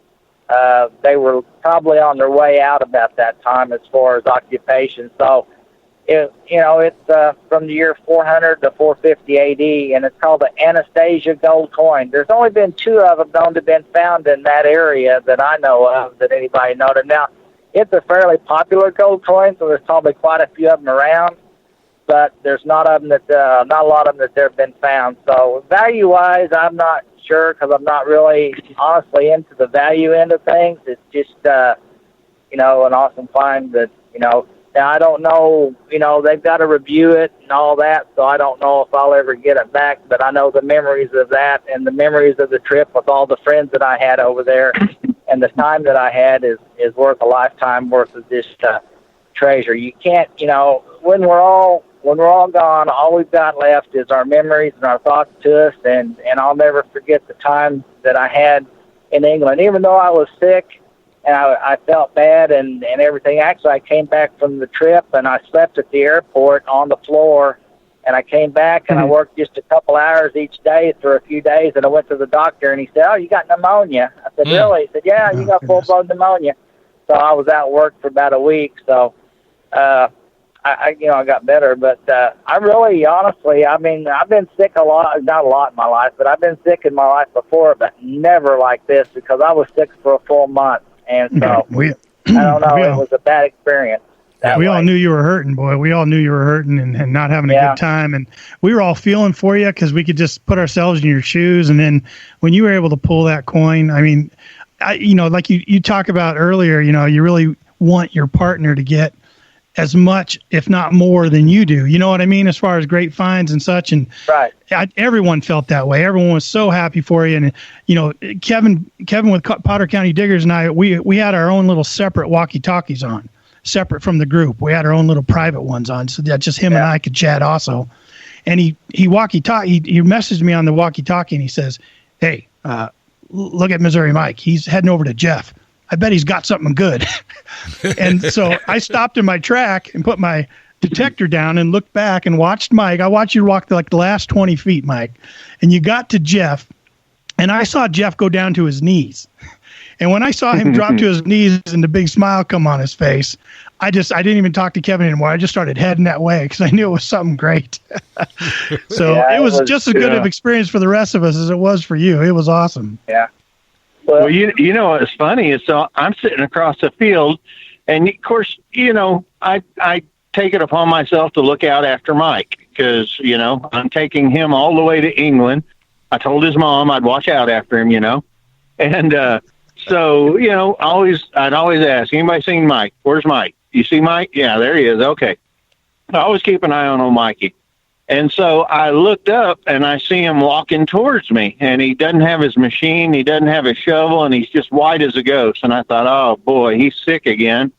They were probably on their way out about that time as far as occupation. So, it's from the year 400 to 450 AD, and it's called the Anastasia gold coin. There's only been 2 of them known to have been found in that area that I know of, that anybody noted. Now, it's a fairly popular gold coin, so there's probably quite a few of them around, but there's not a lot of them that have been found. So, value-wise, I'm not sure, because I'm not really honestly into the value end of things. It's just, an awesome find that, now I don't know, they've got to review it and all that, so I don't know if I'll ever get it back, but I know the memories of that and the memories of the trip with all the friends that I had over there and the time that I had is worth a lifetime worth of this treasure. You can't, when we're all gone, all we've got left is our memories and our thoughts to us, and I'll never forget the time that I had in England. Even though I was sick and I felt bad and everything, actually I came back from the trip and I slept at the airport on the floor, and I came back and I worked just a couple hours each day for a few days, and I went to the doctor and he said, "Oh, you got pneumonia." I said, "Really?" He said, "Yeah, you got full-blown pneumonia." So I was out of work for about a week, so I I got better. But I really, honestly, I mean, I've been sick a lot, not a lot in my life, but I've been sick in my life before, but never like this, because I was sick for a full month. And so, I don't know, it was a bad experience.
We all knew you were hurting, boy. We all knew you were hurting and not having a good time. And we were all feeling for you because we could just put ourselves in your shoes. And then when you were able to pull that coin, I mean, like you talk about earlier, you really want your partner to get as much, if not more, than you do. You know what I mean? As far as great finds and such. And
right.
Everyone felt that way. Everyone was so happy for you. And, Kevin with Potter County Diggers and I, we had our own little separate walkie-talkies on. Separate from the group. We had our own little private ones on, so that just him and I could chat also. And he messaged me on the walkie-talkie, and he says, "Hey, look at Missouri Mike. He's heading over to Jeff. I bet he's got something good." And so I stopped in my track and put my detector down and looked back and watched Mike. I watched you walk like the last 20 feet, Mike. And you got to Jeff, and I saw Jeff go down to his knees. And when I saw him drop to his knees and the big smile come on his face, I didn't even talk to Kevin anymore. I just started heading that way because I knew it was something great. So it was just as good of experience for the rest of us as it was for you. It was awesome.
Yeah.
Well, you know what's funny is, so I'm sitting across the field, and of course, I take it upon myself to look out after Mike because, I'm taking him all the way to England. I told his mom I'd watch out after him, and so, I'd always ask, anybody seen Mike? Where's Mike? You see Mike? Yeah, there he is. Okay. I always keep an eye on old Mikey. And so I looked up and I see him walking towards me, and he doesn't have his machine. He doesn't have his shovel, and he's just white as a ghost. And I thought, oh boy, he's sick again.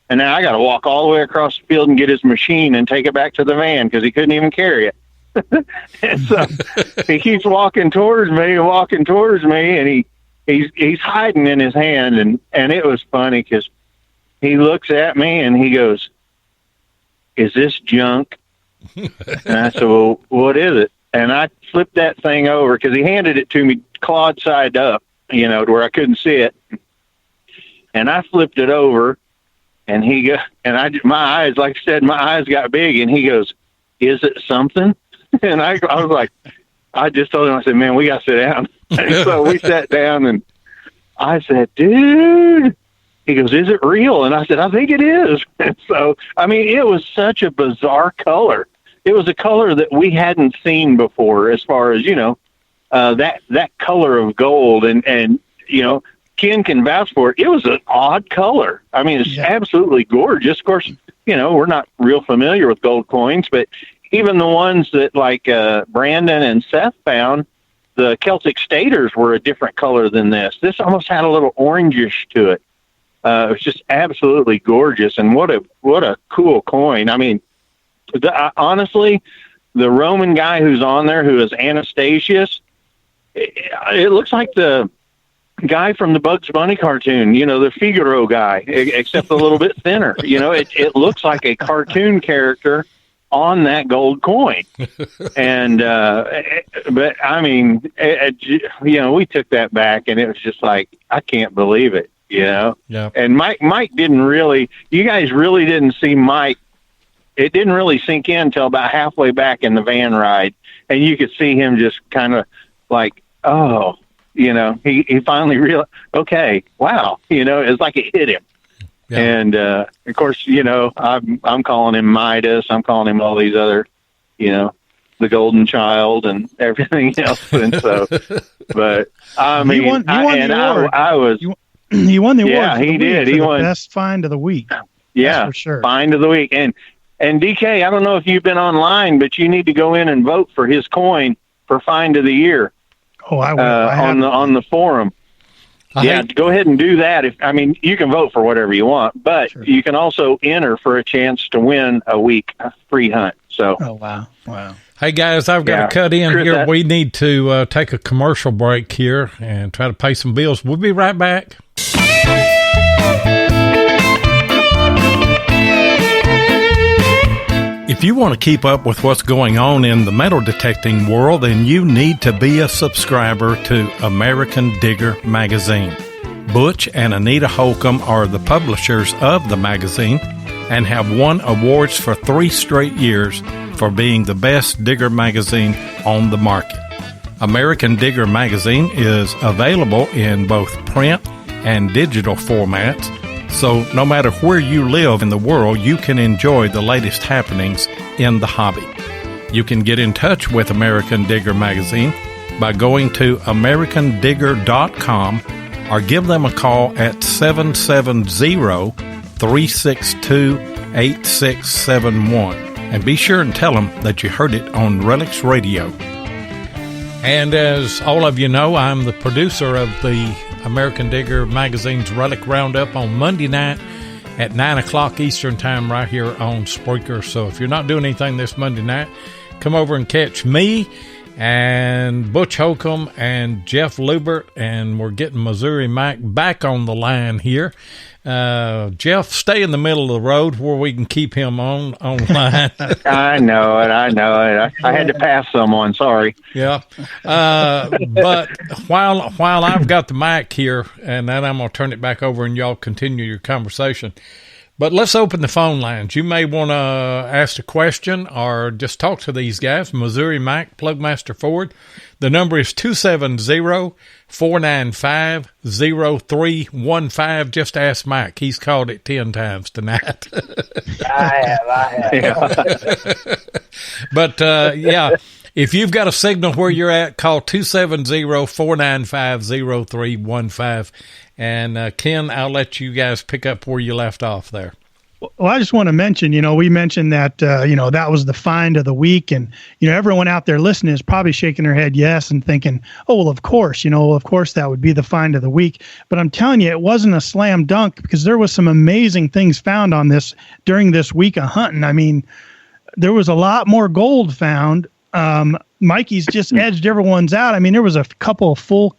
And now I got to walk all the way across the field and get his machine and take it back to the van because he couldn't even carry it. And so he keeps walking towards me, and he's hiding in his hand, and it was funny because he looks at me and he goes, "Is this junk?" And I said, "Well, what is it?" And I flipped that thing over because he handed it to me clawed side up, to where I couldn't see it. And I flipped it over, and my eyes, like I said, my eyes got big, and he goes, "Is it something?" And I was like, I just told him, I said, "Man, we got to sit down." And so we sat down, and I said, "Dude," he goes, "Is it real?" And I said, "I think it is." And so, I mean, it was such a bizarre color. It was a color that we hadn't seen before, as far as, that color of gold. And Ken can vouch for it. It was an odd color. I mean, it's absolutely gorgeous. Of course, we're not real familiar with gold coins, but even the ones that like Brandon and Seth found, the Celtic Staters were a different color than this. This almost had a little orangish to it. It was just absolutely gorgeous, and what a cool coin. I mean, honestly, the Roman guy who's on there, who is Anastasius, it looks like the guy from the Bugs Bunny cartoon, the Figaro guy, except a little bit thinner. It looks like a cartoon character on that gold coin. And but I mean, we took that back, and it was just like, I can't believe it. Yeah. And Mike didn't really, you guys really didn't see Mike. It didn't really sink in until about halfway back in the van ride, and you could see him just kind of like, oh, he finally realized, okay, wow, it's like it hit him. Yeah. And of course, I'm calling him Midas. I'm calling him all these other, the Golden Child and everything else. And so, but I mean, he won the award.
He won the award.
Yeah, he did. He won
best find of the week.
Yeah,
that's for sure.
Find of the week. And DK, I don't know if you've been online, but you need to go in and vote for his coin for find of the year.
Oh, I will.
On the forum. Go ahead and do that. You can vote for whatever you want, but you can also enter for a chance to win a week free hunt. So.
Oh, wow.
Hey, guys, I've got to cut in here. We need to take a commercial break here and try to pay some bills. We'll be right back. If you want to keep up with what's going on in the metal detecting world, then you need to be a subscriber to American Digger magazine. Butch and Anita Holcomb are the publishers of the magazine. and have won awards for 3 straight years for being the best digger magazine on the market. American Digger magazine is available in both print and digital formats, so no matter where you live in the world, you can enjoy the latest happenings in the hobby. You can get in touch with American Digger magazine by going to americandigger.com or give them a call at 770-362-8671. And be sure and tell them that you heard it on RELICS Radio. And as all of you know, I'm the producer of the American Digger magazine's Relic Roundup on Monday night at 9 o'clock Eastern Time right here on Spreaker. So if you're not doing anything this Monday night, come over and catch me and Butch Holcomb and Jeff Lubert, and we're getting Missouri Mike back on the line here. Jeff, stay in the middle of the road where we can keep him on line.
I know it. I had to pass someone. Sorry.
Yeah. But while I've got the mic here, and then I'm going to turn it back over and y'all continue your conversation. But let's open the phone lines. You may want to ask a question or just talk to these guys. Missouri Mike, Plugmaster Ford. The number is 270-495-0315. Just ask Mike. He's called it 10 times tonight.
I have.
Yeah.
But, yeah, if you've got a signal where you're at, call 270-495-0315. And, Ken, I'll let you guys pick up where you left off there.
Well, I just want to mention, we mentioned that, that was the find of the week. And, everyone out there listening is probably shaking their head yes and thinking, oh, well, of course, of course that would be the find of the week. But I'm telling you, it wasn't a slam dunk because there was some amazing things found on this during this week of hunting. I mean, there was a lot more gold found. Mikey's just edged everyone's out. I mean, there was a couple of full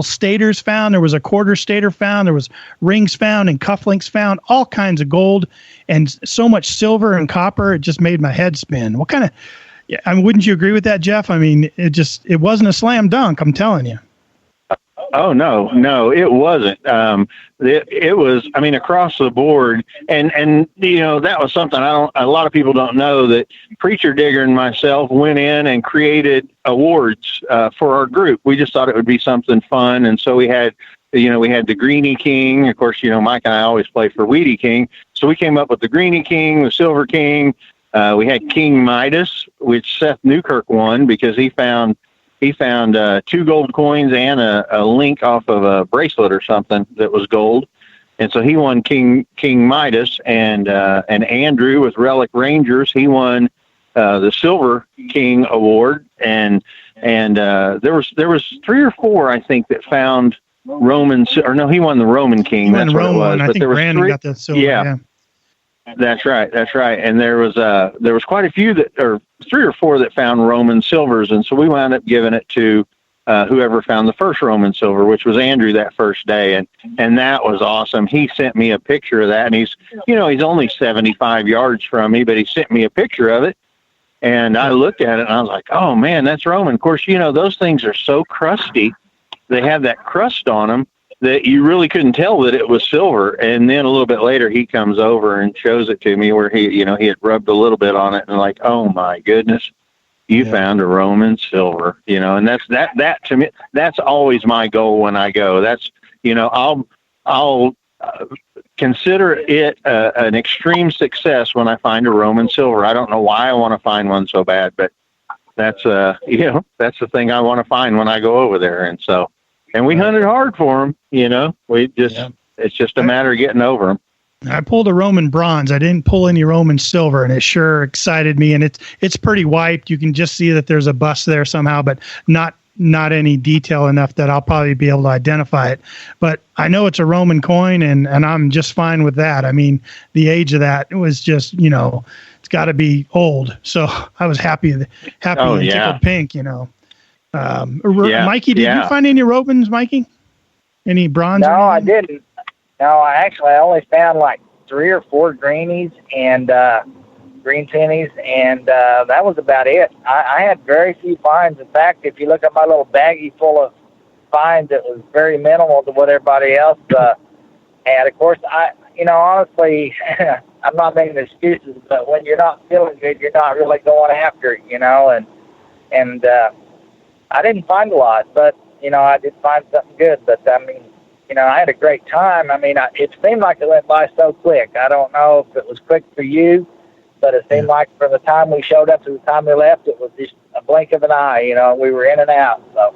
staters found. There was a quarter stater found. There was rings found and cufflinks found, all kinds of gold and so much silver and copper. It just made my head spin. What kind of, wouldn't you agree with that, Jeff? I mean, it wasn't a slam dunk. I'm telling you.
Oh, no, it wasn't. It was, across the board. And that was something a lot of people don't know, that Preacher Digger and myself went in and created awards for our group. We just thought it would be something fun. And so we had the Greenie King. Of course, Mike and I always play for Weedy King. So we came up with the Greenie King, the Silver King. We had King Midas, which Seth Newkirk won because he found 2 gold coins and a link off of a bracelet or something that was gold. And so he won King Midas, and Andrew with Relic Rangers, he won the Silver King award. And there was 3 or 4, I think, that found Roman, or no, he won the Roman King. That's what it was.
I think
there was
Brandon got the silver. Yeah.
That's right. And there was quite a few or 3 or 4 that found Roman silvers. And so we wound up giving it to whoever found the first Roman silver, which was Andrew that first day. And that was awesome. He sent me a picture of that, and he's only 75 yards from me, but he sent me a picture of it. And I looked at it and I was like, oh man, that's Roman. Of course, those things are so crusty. They have that crust on them that you really couldn't tell that it was silver. And then a little bit later, he comes over and shows it to me where he had rubbed a little bit on it, and like, oh my goodness, you found a Roman silver, and that to me, that's always my goal when I go. That's, I'll consider it an extreme success when I find a Roman silver. I don't know why I want to find one so bad, but that's, that's the thing I want to find when I go over there. And so, and we hunted hard for them, it's just a matter of getting over them.
I pulled a Roman bronze. I didn't pull any Roman silver, and it sure excited me. And it's pretty wiped. You can just see that there's a bust there somehow, but not any detail enough that I'll probably be able to identify it. But I know it's a Roman coin, and I'm just fine with that. I mean, the age of that was just, it's got to be old. So I was happy and tickled pink, Mikey, did you find any Romans, Mikey? Any bronze?
No, I didn't. No, I only found like 3 or 4 greenies and green pennies, and that was about it. I had very few finds. In fact, if you look at my little baggie full of finds, it was very minimal to what everybody else had. Of course, honestly, I'm not making excuses, but when you're not feeling good, you're not really going after it, and I didn't find a lot, but, I did find something good. But, I mean, I had a great time. I mean, it seemed like it went by so quick. I don't know if it was quick for you, but it seemed like from the time we showed up to the time we left, it was just a blink of an eye. We were in and out. So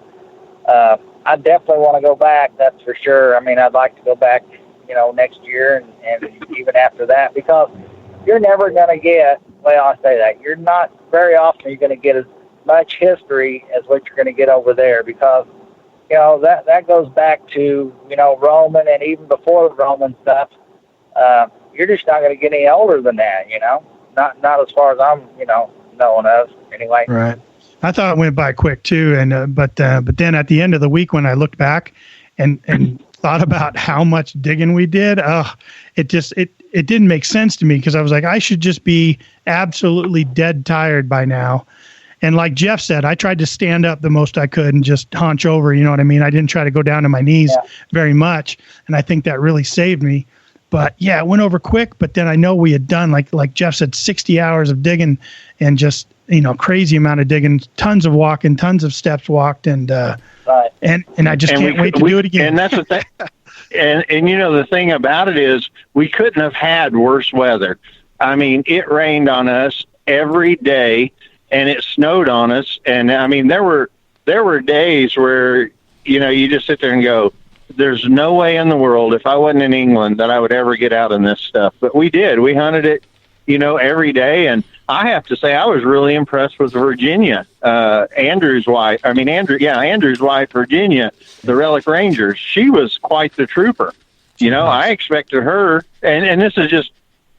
I definitely want to go back, that's for sure. I mean, I'd like to go back, next year and even after that, because you're never going to get, I say that, you're not very often you're going to get as much history as what you're going to get over there, because that goes back to, Roman, and even before the Roman stuff, you're just not going to get any older than that, not as far as I'm, knowing of anyway.
Right. I thought it went by quick too. And, but then at the end of the week, when I looked back and thought about how much digging we did, it didn't make sense to me, because I was like, I should just be absolutely dead tired by now. And like Jeff said, I tried to stand up the most I could and just hunch over, you know what I mean? I didn't try to go down to my knees very much. And I think that really saved me. But yeah, it went over quick. But then I know we had done, like Jeff said, 60 hours of digging, and just, crazy amount of digging, tons of walking, tons of steps walked. And, and I just can't wait to do it again.
And that's the thing. And the thing about it is, we couldn't have had worse weather. I mean, it rained on us every day, and it snowed on us. And I mean, there were days where, you just sit there and go, there's no way in the world, if I wasn't in England, that I would ever get out in this stuff. But we did. We hunted it, every day. And I have to say, I was really impressed with Virginia, Andrew's wife, Virginia, the Relic Ranger. She was quite the trooper. I expected her, and this is just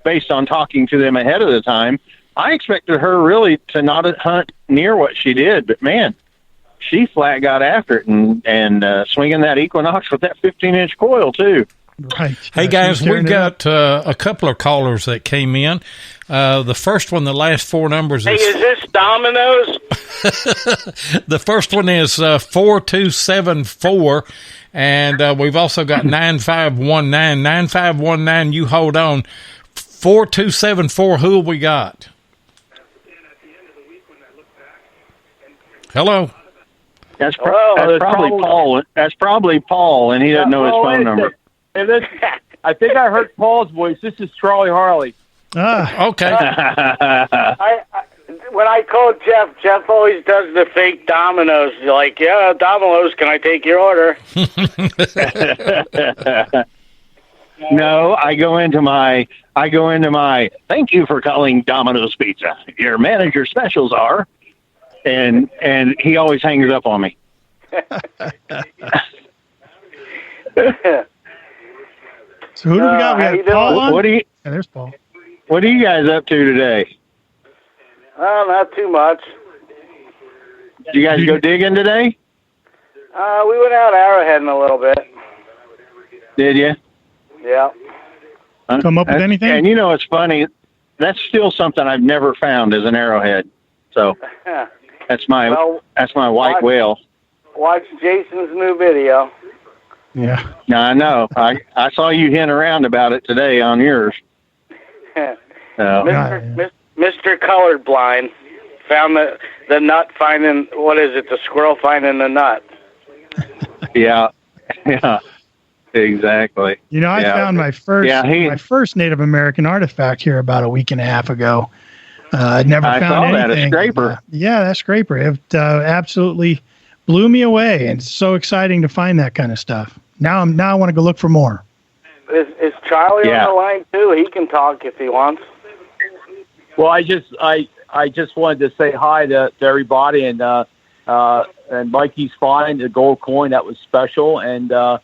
based on talking to them ahead of the time, I expected her really to not hunt near what she did, but man, she flat got after it and swinging that Equinox with that 15-inch coil too.
Right.
Hey guys, we got a couple of callers that came in. The first one, the last four numbers.
Hey, is this Domino's?
The first one is 4274, and we've also got 9519. 9519, you hold on. 4274, who we got?
Hello. That's probably Paul. That's probably Paul, and he doesn't know his phone number.
I think I heard Paul's voice. This is Charlie Harley.
Okay.
When I call Jeff always does the fake Domino's. He's like, yeah, Domino's, can I take your order?
No, I go into my, thank you for calling Domino's Pizza. Your manager specials are, and he always hangs up on me.
So who do we got? We have Paul on? There's Paul.
What are you guys up to today?
Not too much.
Did you guys go digging today?
We went out arrowheading a little bit.
Did you?
Yeah.
Come up with anything?
And it's funny. That's still something I've never found as an arrowhead. So that's my white whale.
Watch Jason's new video.
Yeah.
I know. I saw you hint around about it today on yours.
Mr. Colorblind found the nut finding, what is it, the squirrel finding the nut.
Yeah. Exactly.
I found my first Native American artifact here about a week and a half ago. I'd never found anything.
A scraper.
That scraper. It absolutely blew me away, and it's so exciting to find that kind of stuff. Now I want to go look for more.
Is Charlie on the line too? He can talk if he wants.
Well, I just wanted to say hi to everybody, and Mikey's find the gold coin, that was special, and I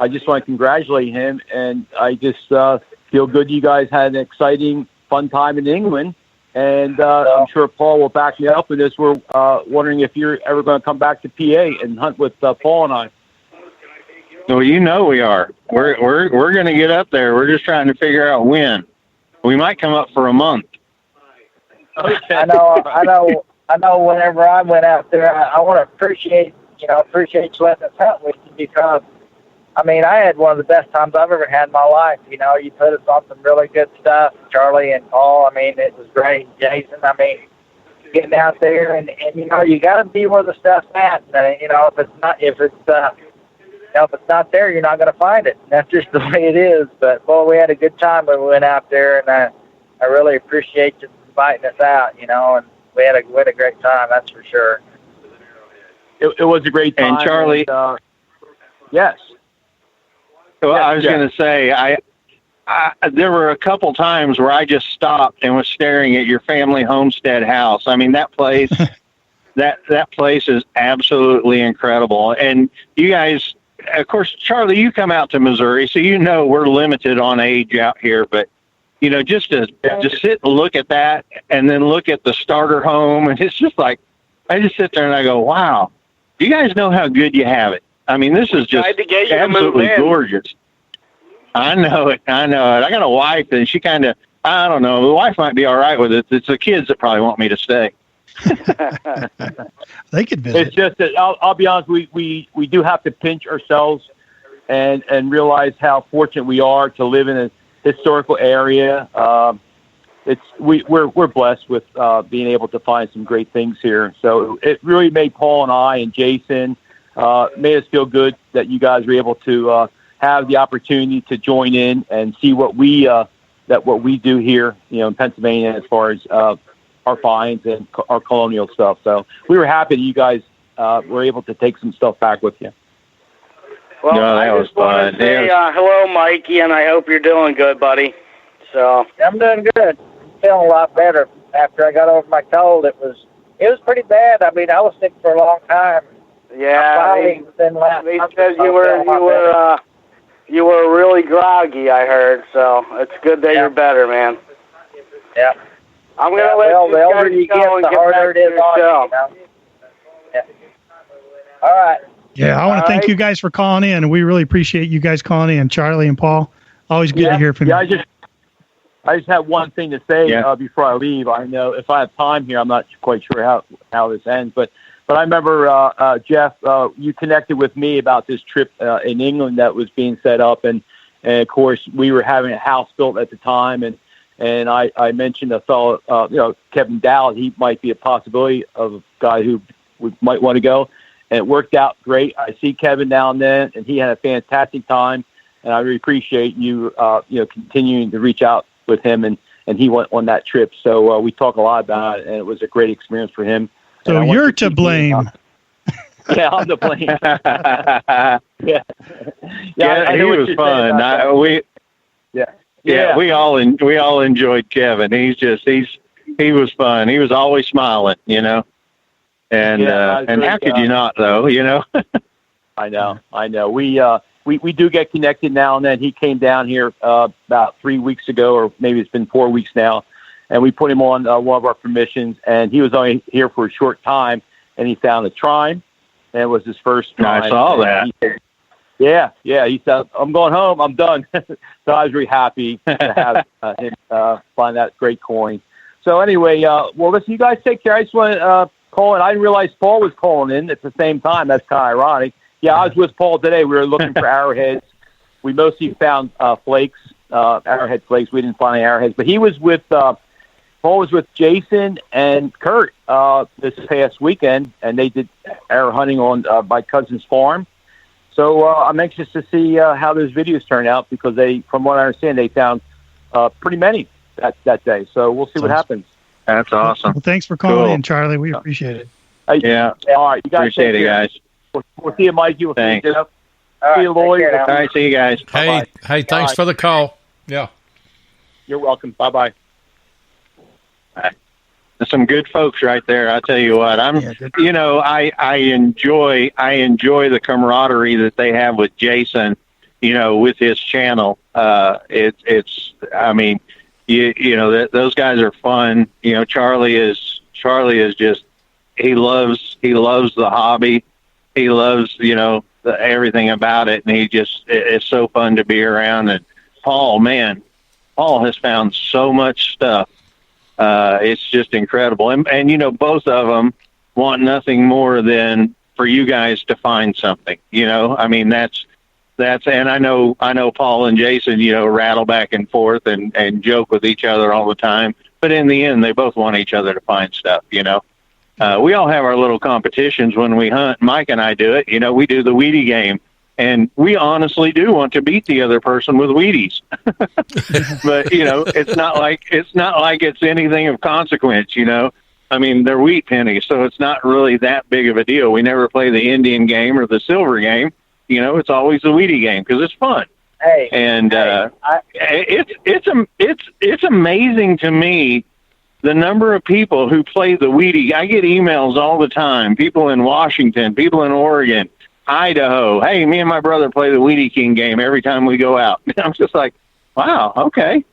just want to congratulate him, and I just feel good you guys had an exciting, fun time in England, and I'm sure Paul will back me up with this. We're wondering if you're ever going to come back to PA and hunt with Paul and I.
Well, we are. We're going to get up there. We're just trying to figure out when. We might come up for a month.
Okay. I know. Whenever I went out there, I want to appreciate you letting us hunt with you, because I mean, I had one of the best times I've ever had in my life. You know, you put us on some really good stuff, Charlie and Paul. I mean, it was great. Jason, I mean, getting out there and you know, you got to be where the stuff's at. You know, if it's not there, you're not going to find it. And that's just the way it is. But boy, we had a good time when we went out there, and I really appreciate you inviting us out. You know, and we had a great time. That's for sure.
It was a great time.
And Charlie,
yes.
Well, I was going to say, I there were a couple times where I just stopped and was staring at your family homestead house. I mean, that place, that place is absolutely incredible. And you guys, of course, Charlie, you come out to Missouri, so you know we're limited on age out here. But you know, just to sit and look at that, and then look at the starter home, and it's just like I just sit there and I go, wow, do you guys know how good you have it? I mean, this is just absolutely gorgeous. I know it. I got a wife, and she kind of, I don't know, the wife might be all right with it. It's the kids that probably want me to stay.
They could visit.
It's just that I'll be honest, we do have to pinch ourselves and realize how fortunate we are to live in a historical area. We're blessed with being able to find some great things here. So it really made Paul and I and Jason made us feel good that you guys were able to have the opportunity to join in and see what we do here, you know, in Pennsylvania as far as our finds and our colonial stuff. So we were happy that you guys were able to take some stuff back with you.
Well,
no, that was fun.
Say, hello, Mikey, and I hope you're doing good, buddy. So
I'm doing good. Feeling a lot better after I got over my cold. It was pretty bad. I mean, I was sick for a long time.
Yeah, they said you were really groggy, I heard. So it's good that you're better, man.
Yeah.
I'm gonna let
the older you get, the harder it is on you, you know? Yeah. All right.
Yeah, I want to thank you guys for calling in. We really appreciate you guys calling in, Charlie and Paul. Always good to hear from you.
I just have one thing to say before I leave. I know if I have time here, I'm not quite sure how this ends, but I remember Jeff, you connected with me about this trip in England that was being set up, and of course we were having a house built at the time, and I mentioned a fellow, Kevin Dowd. He might be a possibility of a guy who might want to go. And it worked out great. I see Kevin down there, and he had a fantastic time. And I really appreciate you, continuing to reach out with him. And he went on that trip. So we talk a lot about it, and it was a great experience for him.
So you're to blame.
Yeah, I'm to blame.
Yeah, he was fun. We all enjoyed Kevin. He was fun. He was always smiling, you know. And how could you not, though? You know.
I know. We do get connected now and then. He came down here about 3 weeks ago, or maybe it's been 4 weeks now, and we put him on one of our permissions. And he was only here for a short time, and he found a trime, and it was his first trime.
I saw that.
He said, "I'm going home. I'm done." So I was really happy to have him find that great coin. So anyway, listen, you guys take care. I just want to call in. I didn't realize Paul was calling in at the same time. That's kind of ironic. Yeah, I was with Paul today. We were looking for arrowheads. We mostly found flakes, arrowhead flakes. We didn't find any arrowheads. But he was with Paul was with Jason and Kurt this past weekend, and they did arrow hunting on my cousin's farm. So I'm anxious to see how those videos turn out, because from what I understand, they found pretty many that day. So we'll see what happens.
That's awesome.
Well, thanks for calling in, Charlie. We appreciate it.
All right. You guys
appreciate it, guys.
We'll see you, Mikey. We'll
Thanks.
see you, Jeff. See you, Lloyd.
All right, see you guys.
Hey, thanks for the call. Yeah.
You're welcome. Bye-bye.
There's some good folks right there. I tell you what, I enjoy the camaraderie that they have with Jason, with his channel. Those guys are fun. Charlie is just, he loves the hobby. He loves, everything about it. And it's so fun to be around. And Paul has found so much stuff. It's just incredible. And both of them want nothing more than for you guys to find something, that's and I know Paul and Jason, rattle back and forth and joke with each other all the time. But in the end, they both want each other to find stuff, We all have our little competitions when we hunt. Mike and I do it. We do the Wheatie game. And we honestly do want to beat the other person with Wheaties. But, it's not like it's anything of consequence, I mean, they're wheat pennies, so it's not really that big of a deal. We never play the Indian game or the silver game. It's always the Wheatie game because it's fun.
Hey,
and it's amazing to me the number of people who play the Wheatie. I get emails all the time. People in Washington, people in Oregon, Idaho. Hey, me and my brother play the Wheatie King game every time we go out. I'm just like, wow, okay.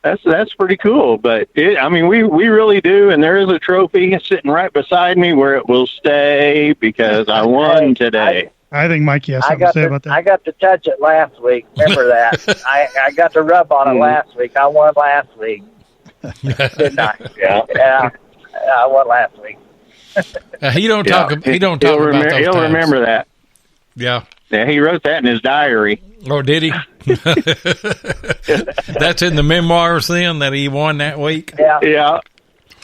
That's pretty cool. But we really do. And there is a trophy sitting right beside me where it will stay because I won today.
I think Mikey has something to say about that.
I got to touch it last week. Remember that? I got to rub on it last week. I won last week. Didn't I? Yeah. I won last week.
He don't talk about those
He'll
times.
remember that.
Yeah.
Yeah, he wrote that in his diary.
Oh, did he? That's in the memoirs then that he won that week?
Yeah.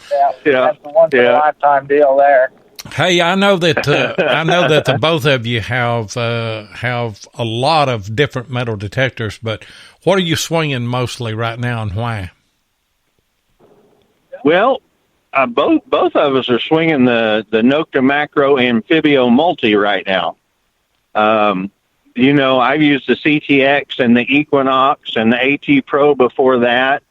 That's the once-in-a-lifetime deal there.
Hey, I know that the both of you have a lot of different metal detectors, but what are you swinging mostly right now and why?
Well, both of us are swinging the Nocta Macro Amphibio Multi right now. I've used the CTX and the Equinox and the AT Pro before that.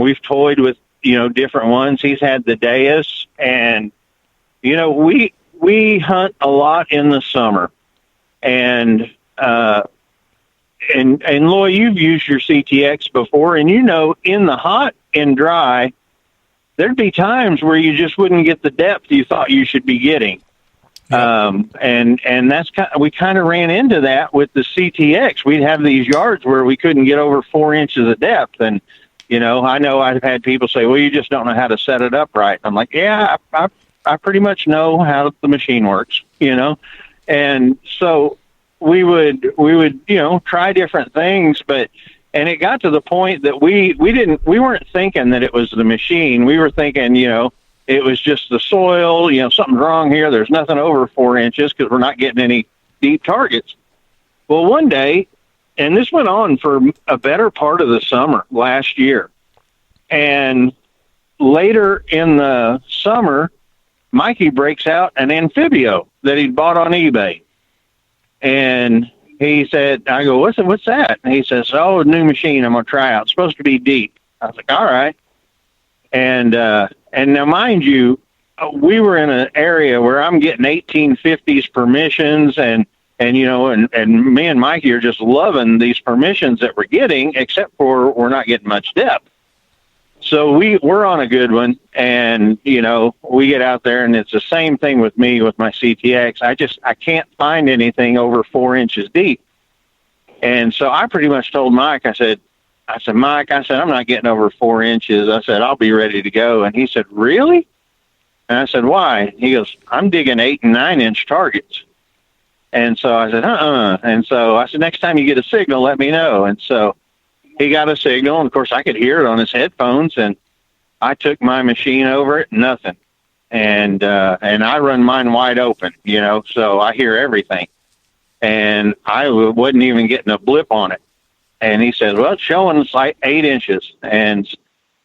We've toyed with, different ones. He's had the Deus, and, we hunt a lot in the summer. And Loy, you've used your CTX before, and in the hot and dry, there'd be times where you just wouldn't get the depth you thought you should be getting. And that's we kind of ran into that with the CTX. We'd have these yards where we couldn't get over 4 inches of depth. And, I know I've had people say, well, you just don't know how to set it up right. I'm like, yeah, I pretty much know how the machine works, And so we would, try different things, and it got to the point that we weren't thinking that it was the machine. We were thinking, it was just the soil, something's wrong here. There's nothing over 4 inches because we're not getting any deep targets. Well, one day, and this went on for a better part of the summer last year, and later in the summer, Mikey breaks out an Amphibio that he'd bought on eBay. And he said, I go, what's that? And he says, oh, a new machine I'm going to try out. It's supposed to be deep. I was like, all right. And now, mind you, we were in an area where I'm getting 1850s permissions, and me and Mikey are just loving these permissions that we're getting, except for we're not getting much depth. So we're on a good one, and we get out there, and it's the same thing with me with my CTX. I can't find anything over 4 inches deep, and so I pretty much told Mike. I said, Mike, I'm not getting over 4 inches. I said, I'll be ready to go. And he said, really? And I said, why? He goes, I'm digging 8 and 9 inch targets. And so I said, And so I said, next time you get a signal, let me know. And so he got a signal, and of course I could hear it on his headphones, and I took my machine over it, nothing. And I run mine wide open, so I hear everything. And I wasn't even getting a blip on it. And he says, well, it's showing it's like 8 inches. And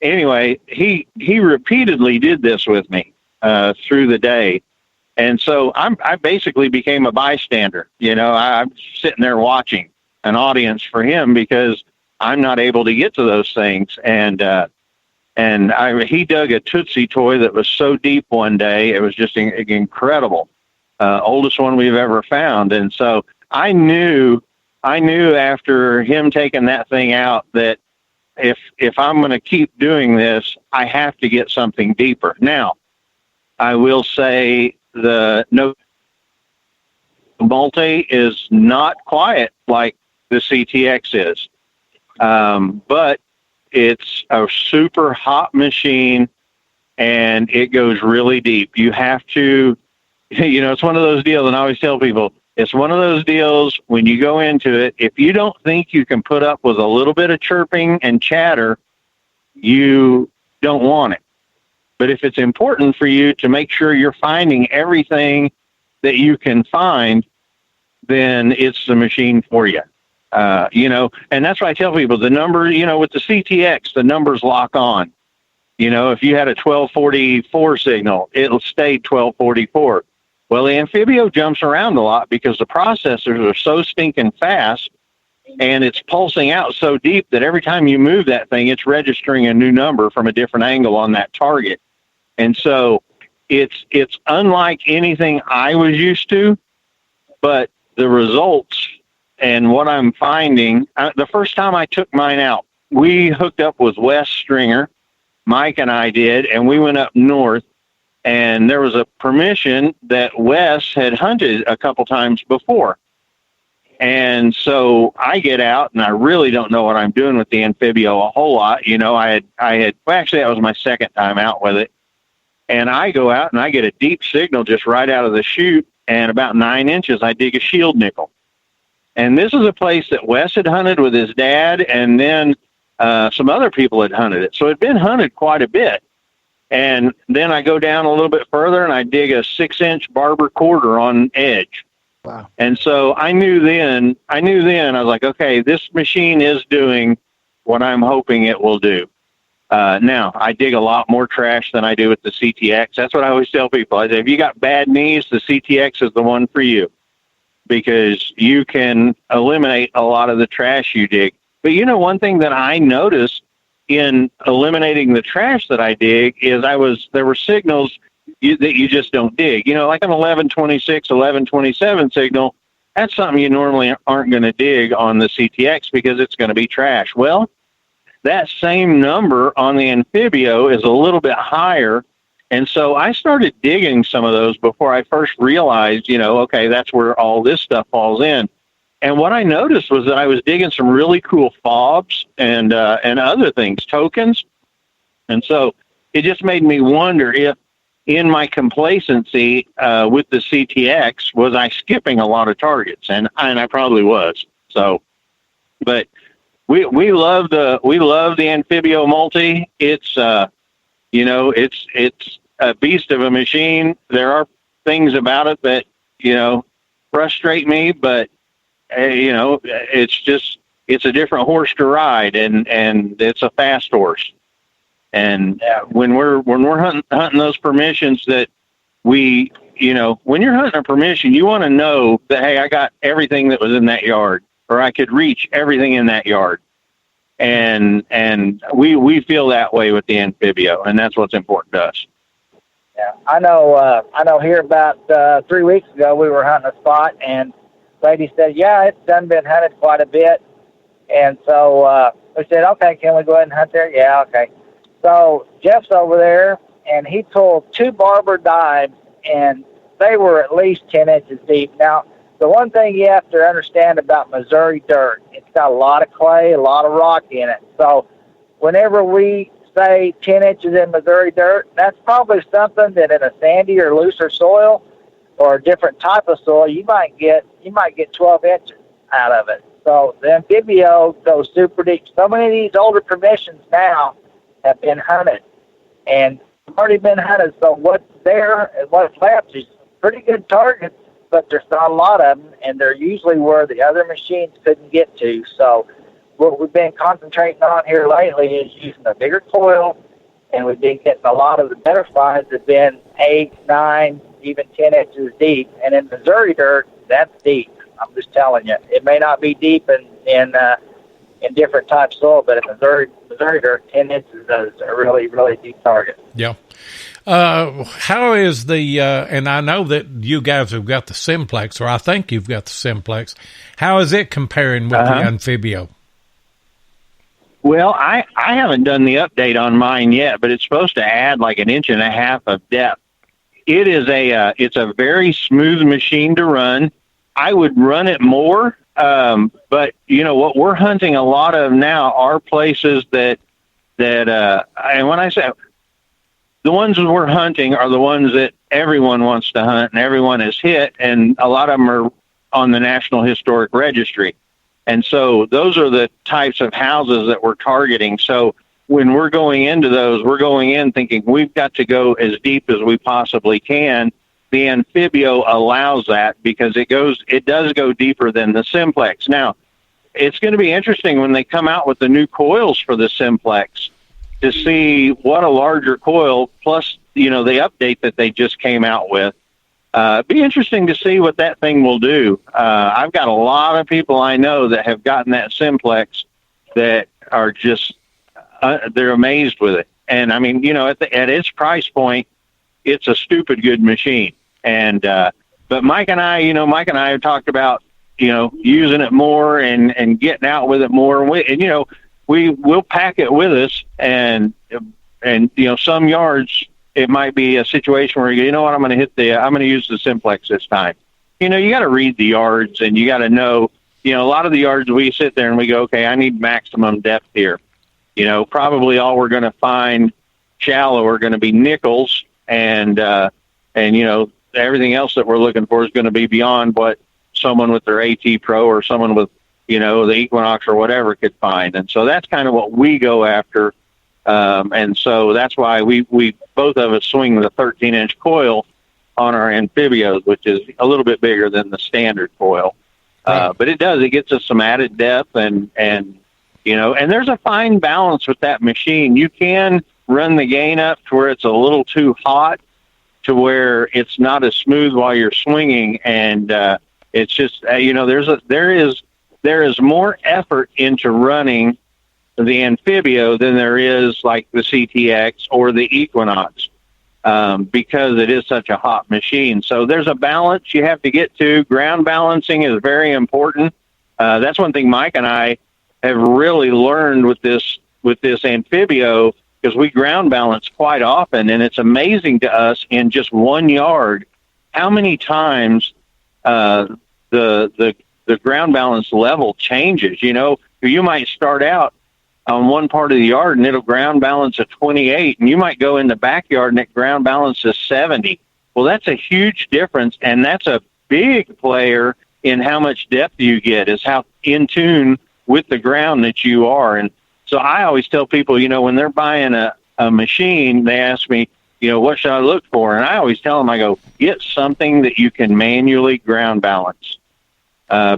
anyway, he repeatedly did this with me through the day. And so I basically became a bystander. I'm sitting there watching, an audience for him, because I'm not able to get to those things. And he dug a Tootsie toy that was so deep one day. It was just incredible. Oldest one we've ever found. And so I knew after him taking that thing out that if I'm going to keep doing this, I have to get something deeper. Now, I will say the Multi is not quiet like the CTX is. But it's a super hot machine, and it goes really deep. You have to, it's one of those deals, and I always tell people, It's one of those deals when you go into it, if you don't think you can put up with a little bit of chirping and chatter, you don't want it. But if it's important for you to make sure you're finding everything that you can find, then it's the machine for you. And that's why I tell people the number, with the CTX, the numbers lock on. If you had a 1244 signal, it'll stay 1244. Well, the Amphibio jumps around a lot because the processors are so stinking fast, and it's pulsing out so deep that every time you move that thing, it's registering a new number from a different angle on that target. And so it's unlike anything I was used to, but the results and what I'm finding, the first time I took mine out, we hooked up with Wes Stringer, Mike and I did, and we went up north. And there was a permission that Wes had hunted a couple times before. And so I get out, and I really don't know what I'm doing with the Amphibio a whole lot. Actually, that was my second time out with it. And I go out, and I get a deep signal just right out of the chute, and about 9 inches, I dig a shield nickel. And this is a place that Wes had hunted with his dad, and then some other people had hunted it. So it had been hunted quite a bit. And then I go down a little bit further, and I dig a 6-inch barber quarter on edge.
Wow.
And so I knew then, I was like, okay, this machine is doing what I'm hoping it will do. Now, I dig a lot more trash than I do with the CTX. That's what I always tell people. I say, if you got bad knees, the CTX is the one for you, because you can eliminate a lot of the trash you dig. But one thing that I noticed in eliminating the trash that I dig is there were signals that you just don't dig. Like an 1126, 1127 signal, that's something you normally aren't going to dig on the CTX because it's going to be trash. Well, that same number on the Amphibio is a little bit higher, and so I started digging some of those before I first realized, okay, that's where all this stuff falls in. And what I noticed was that I was digging some really cool fobs and other things, tokens. And so it just made me wonder if in my complacency with the CTX, was I skipping a lot of targets? And I probably was. So, but we love the Amphibio Multi. It's it's a beast of a machine. There are things about it that frustrate me, but it's a different horse to ride, and it's a fast horse. And when we're hunting those permissions that when you're hunting a permission, you want to know that, hey, I got everything that was in that yard, or I could reach everything in that yard. And we feel that way with the Amphibio, and that's what's important to us.
Yeah, I know here about 3 weeks ago, we were hunting a spot, and lady said, yeah, it's done been hunted quite a bit. And so we said, okay, can we go ahead and hunt there? Yeah, okay. So Jeff's over there, and he pulled 2 barber dives, and they were at least 10 inches deep. Now, the one thing you have to understand about Missouri dirt, it's got a lot of clay, a lot of rock in it. So whenever we say 10 inches in Missouri dirt, that's probably something that in a sandy or looser soil or a different type of soil, you might get 12 inches out of it. So the Amphibio goes super deep. So many of these older permissions now have been hunted, and already been hunted. So what's there and what's left is pretty good targets, but there's not a lot of them, and they're usually where the other machines couldn't get to. So what we've been concentrating on here lately is using a bigger coil, and we've been getting a lot of the better finds that have been 8, 9, even 10 inches deep. And in Missouri dirt, that's deep. I'm just telling you. It may not be deep in different types of soil, but in Missouri dirt, 10 inches is a really, really deep target.
Yeah. How is and I know that you guys have got the Simplex, or I think you've got the Simplex. How is it comparing with the Amphibio?
Well, I haven't done the update on mine yet, but it's supposed to add like 1.5 inches of depth. It is it's a very smooth machine to run. I would run it more, but what we're hunting a lot of now are places that and when I say the ones that we're hunting are the ones that everyone wants to hunt and everyone has hit, and a lot of them are on the National Historic Registry. And so those are the types of houses that we're targeting. So when we're going into those, we're going in thinking we've got to go as deep as we possibly can. The Amphibio allows that because it does go deeper than the Simplex. Now, it's going to be interesting when they come out with the new coils for the Simplex to see what a larger coil, plus, the update that they just came out with. Be interesting to see what that thing will do. I've got a lot of people I know that have gotten that Simplex that are just, they're amazed with it. And I mean, at its price point, it's a stupid good machine. And, but Mike and I have talked about, using it more and getting out with it more. And we'll pack it with us and some yards, it might be a situation where I'm going to use the Simplex this time. You got to read the yards and you got to know, a lot of the yards we sit there and we go, okay, I need maximum depth here. Probably all we're going to find shallow are going to be nickels and everything else that we're looking for is going to be beyond what someone with their AT Pro or someone with, the Equinox or whatever could find. And so that's kind of what we go after. And so that's why we both of us swing the 13-inch coil on our Amphibios, which is a little bit bigger than the standard coil. But it gets us some added depth and there's a fine balance with that machine. You can run the gain up to where it's a little too hot to where it's not as smooth while you're swinging. And, it's just, there is more effort into running the Amphibio than there is like the CTX or the Equinox, because it is such a hot machine. So there's a balance you have to get to. Ground balancing is very important. That's one thing Mike and I have really learned with this Amphibio, because we ground balance quite often, and it's amazing to us in just 1 yard how many times the ground balance level changes. You might start out on one part of the yard and it'll ground balance at 28, and you might go in the backyard and it ground balances 70. Well, that's a huge difference, and that's a big player in how much depth you get, is how in tune with the ground that you are. And so I always tell people, when they're buying a machine, they ask me, what should I look for? And I always tell them, I go, get something that you can manually ground balance,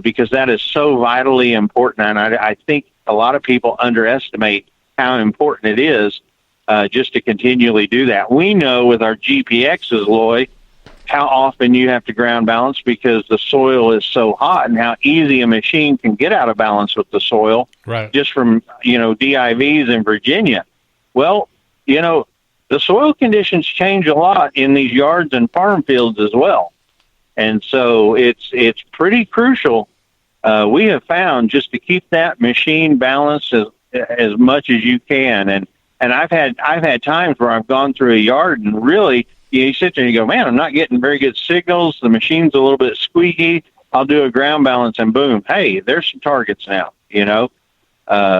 because that is so vitally important. And I think a lot of people underestimate how important it is just to continually do that. We know with our GPXs, Loy, how often you have to ground balance because the soil is so hot, and how easy a machine can get out of balance with the soil, right, just from, DIVs in Virginia. Well, the soil conditions change a lot in these yards and farm fields as well. And so it's pretty crucial. We have found just to keep that machine balanced as much as you can. And I've had times where I've gone through a yard and really, you sit there and you go, man, I'm not getting very good signals. The machine's a little bit squeaky. I'll do a ground balance and boom, hey, there's some targets now,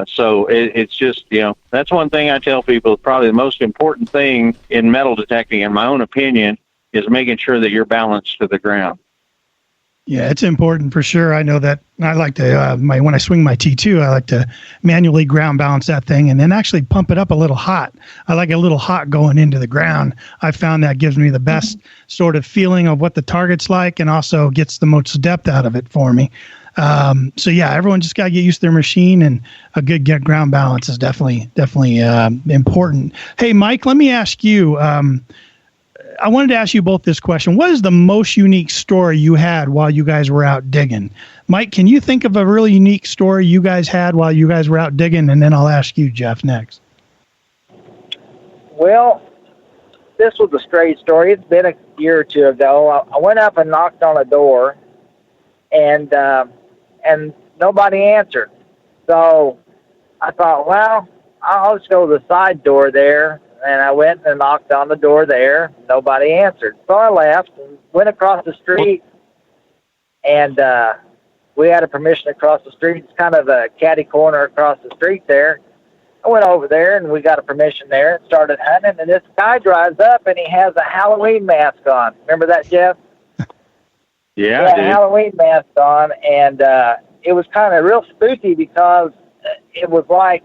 So it's just, that's one thing I tell people, probably the most important thing in metal detecting, in my own opinion, is making sure that you're balanced to the ground.
Yeah, it's important for sure. I know that I like to, when I swing my T2, I like to manually ground balance that thing and then actually pump it up a little hot. I like a little hot going into the ground. I found that gives me the best sort of feeling of what the target's like, and also gets the most depth out of it for me. So yeah, everyone just got to get used to their machine, and a good ground balance is definitely important. Hey, Mike, let me ask you, I wanted to ask you both this question. What is the most unique story you had while you guys were out digging? Mike, can you think of a really unique story you guys had while you guys were out digging? And then I'll ask you, Jeff, next.
Well, this was a strange story. It's been a year or two ago. I went up and knocked on a door, and nobody answered. So I thought, well, I'll just go to the side door there. And I went and knocked on the door there. Nobody answered. So I left and went across the street. And we had a permission to cross the street. It's kind of a catty corner across the street there. I went over there, and we got a permission there and started hunting. And this guy drives up, and he has a Halloween mask on. Remember that, Jeff? Yeah, Halloween mask on, and it was kind of real spooky because it was like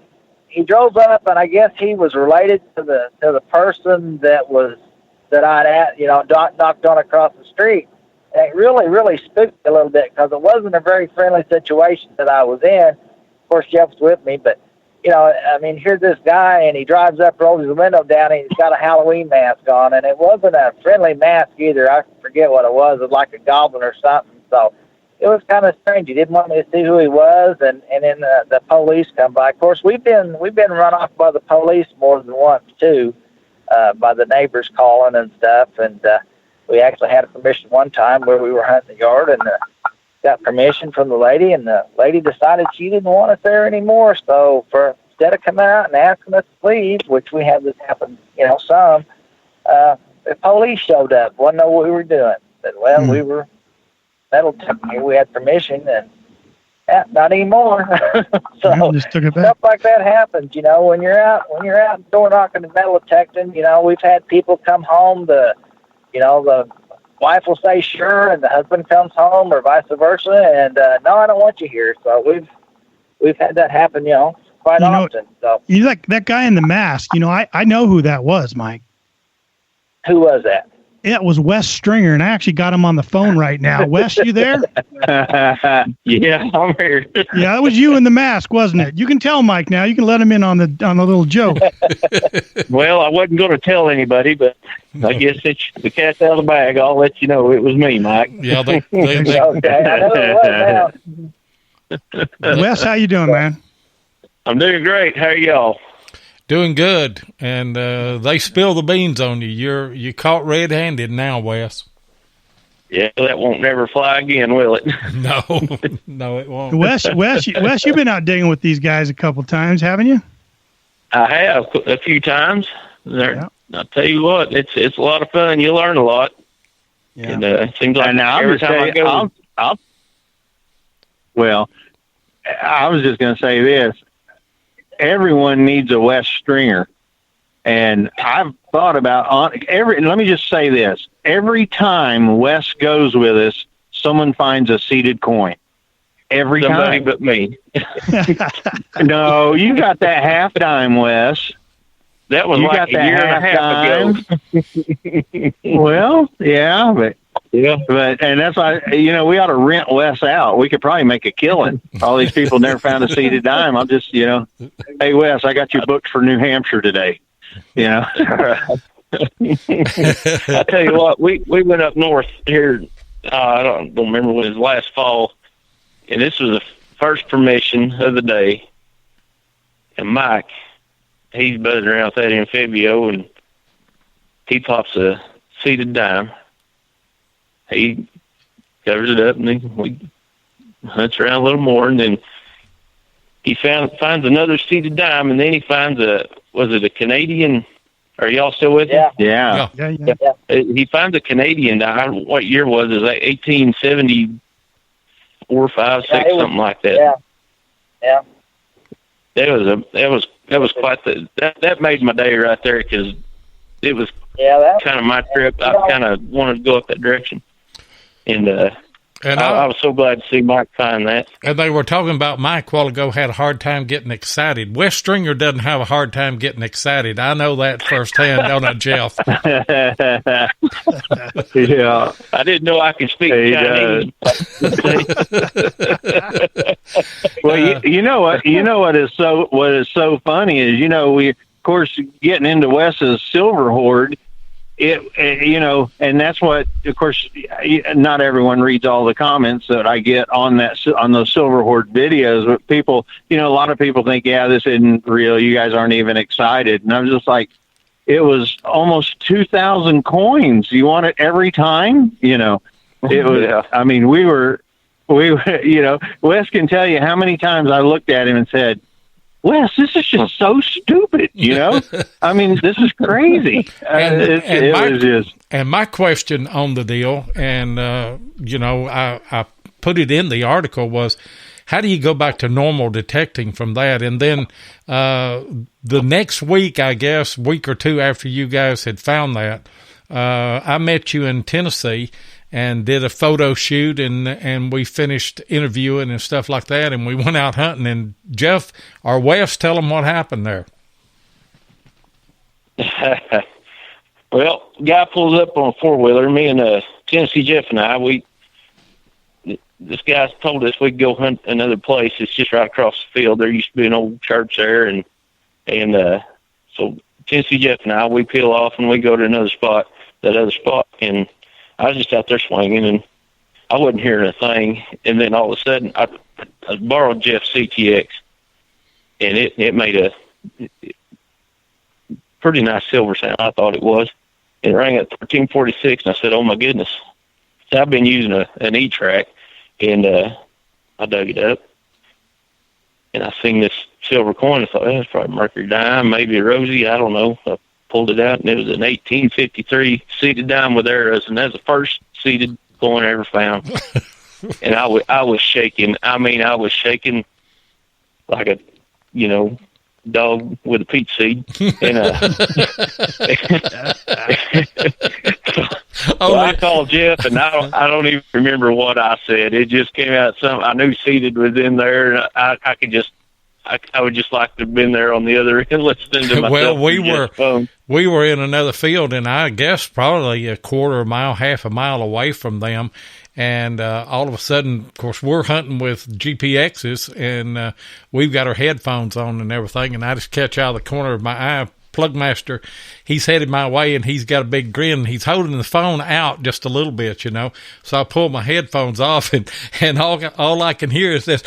he drove up, and I guess he was related to the person that I'd knocked on across the street. And it really, really spooked me a little bit because it wasn't a very friendly situation that I was in. Of course, Jeff was with me, but here's this guy, and he drives up, rolls his window down, and he's got a Halloween mask on, and it wasn't a friendly mask either. I forget what it was. It was like a goblin or something. So it was kind of strange. He didn't want me to see who he was, and then the police come by. Of course, we've been run off by the police more than once too, by the neighbors calling and stuff. And we actually had a permission one time where we were hunting the yard, and got permission from the lady, and the lady decided she didn't want us there anymore. So instead of coming out and asking us to leave, which we had this happen, some, the police showed up, wanted to know what we were doing. Said, well, we were metal detecting. We had permission, and not anymore. So
just took it back.
Stuff like that happens, when you're out door knocking and metal detecting. We've had people come home. The wife will say sure, and the husband comes home, or vice versa, and no, I don't want you here. So we've had that happen, quite often. So
you like that guy in the mask. I know who that was, Mike.
Who was that?
It was Wes Stringer, and I actually got him on the phone right now. Wes, you there?
Yeah, I'm here.
Yeah, that was you in the mask, wasn't it? You can tell Mike now. You can let him in on the little joke.
Well, I wasn't going to tell anybody, but I guess it's the cat's out of the bag. I'll let you know it was me, Mike.
Yeah, they
Okay, I know it was now.
Wes, how you doing, man?
I'm doing great. How are y'all?
doing good, and they spill the beans on you. You're caught red-handed now, Wes.
Yeah, that won't never fly again, will it?
No, it won't.
Wes, you've been out digging with these guys a couple times, haven't you?
I have a few times.
Yeah.
I'll tell you what, it's a lot of fun. You learn a lot.
Yeah.
And it seems like every time I go,
Well, I was just going to say this. Everyone needs a Wes Stringer. And I've thought about let me just say this. Every time Wes goes with us, someone finds a seeded coin. Every
somebody
time.
but me.
No, you got that half dime, Wes.
That was like a year and a half ago.
Well, yeah, and that's why, we ought to rent Wes out. We could probably make a killing. All these people never found a seeded dime. I'll just, hey, Wes, I got you booked for New Hampshire today.
I tell you what, we went up north here. I don't remember when it was last fall, and this was the first permission of the day. And Mike, he's buzzing around with that amphibio, and he pops a seeded dime. He covers it up, and then we hunts around a little more, and then he finds another seeded dime, and then he finds was it a Canadian? Are y'all still with him?
Yeah.
He finds a Canadian dime. What year was it? Like 1874, 5, 6, something like that.
Yeah.
That was quite that made my day right there, because it was kind of my trip. I kind of wanted to go up that direction, and I was so glad to see Mike find that.
And they were talking about Mike a while ago had a hard time getting excited. Wes Stringer doesn't have a hard time getting excited. I know that firsthand, don't I, Jeff?
Yeah.
I didn't know I could speak Chinese.
Well, you know what is so funny is, we, of course, getting into Wes's silver hoard, and that's what, of course, not everyone reads all the comments that I get on those silver hoard videos, but people, a lot of people think, this isn't real. You guys aren't even excited. And I'm just like, it was almost 2,000 coins. You want it every time? It was, I mean, we were, Wes can tell you how many times I looked at him and said, Wes, this is just so stupid, I mean, this is crazy.
And my question on the deal, and, I put it in the article, was how do you go back to normal detecting from that? And then the next week, I guess, week or two after you guys had found that, I met you in Tennessee, and did a photo shoot, and we finished interviewing and stuff like that, and we went out hunting. And Jeff or Wes, tell them what happened there.
Well, guy pulls up on a four-wheeler. Me and Tennessee Jeff and I, this guy told us we could go hunt another place. It's just right across the field. There used to be an old church there, and so Tennessee Jeff and I, we peel off and we go to that other spot, and I was just out there swinging, and I wasn't hearing a thing. And then all of a sudden, I borrowed Jeff's CTX, and it made a pretty nice silver sound, I thought it was. It rang at 1346, and I said, "Oh my goodness!" So I've been using an E-track, and I dug it up, and I seen this silver coin. I thought, it's probably Mercury dime, maybe a Rosie, I don't know. I pulled it out, and it was an 1853 seeded dime with arrows, and that's the first seeded coin I ever found. And I was shaking. I mean, I was shaking like a, dog with a peach seed. And I called Jeff, and I don't even remember what I said. It just came out something. I knew seeded was in there, and I would just like to have been there on the other end listening to myself.
Well, we were in another field, and I guess probably a quarter of a mile, half a mile away from them. And all of a sudden, of course, we're hunting with GPXs, and we've got our headphones on and everything. And I just catch out of the corner of my eye, Plugmaster, he's headed my way, and he's got a big grin. He's holding the phone out just a little bit, So I pull my headphones off, and all I can hear is this.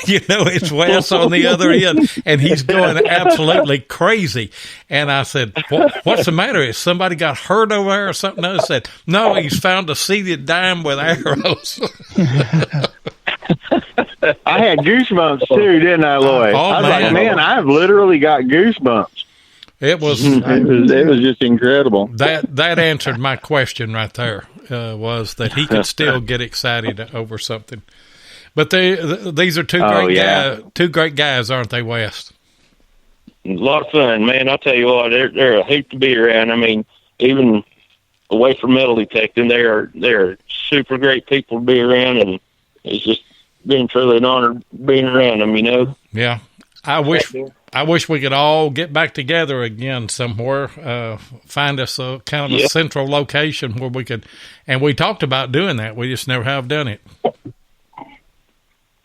It's Wes on the other end, and he's going absolutely crazy. And I said, what's the matter? Is somebody got hurt over there or something? I said, no, he's found a seeded dime with arrows.
I had goosebumps too, didn't I, Lloyd? I was like, man, I've literally got goosebumps.
It was
just incredible.
That answered my question right there, was that he could still get excited over something. But these are two great guys, aren't they, Wes?
A lot of fun, man. I'll tell you what, they're a hoot to be around. I mean, even away from metal detecting, they're super great people to be around, and it's just been truly an honor being around them,
Yeah, I wish we could all get back together again somewhere. Find us a kind of a central location where we could, and we talked about doing that. We just never have done it.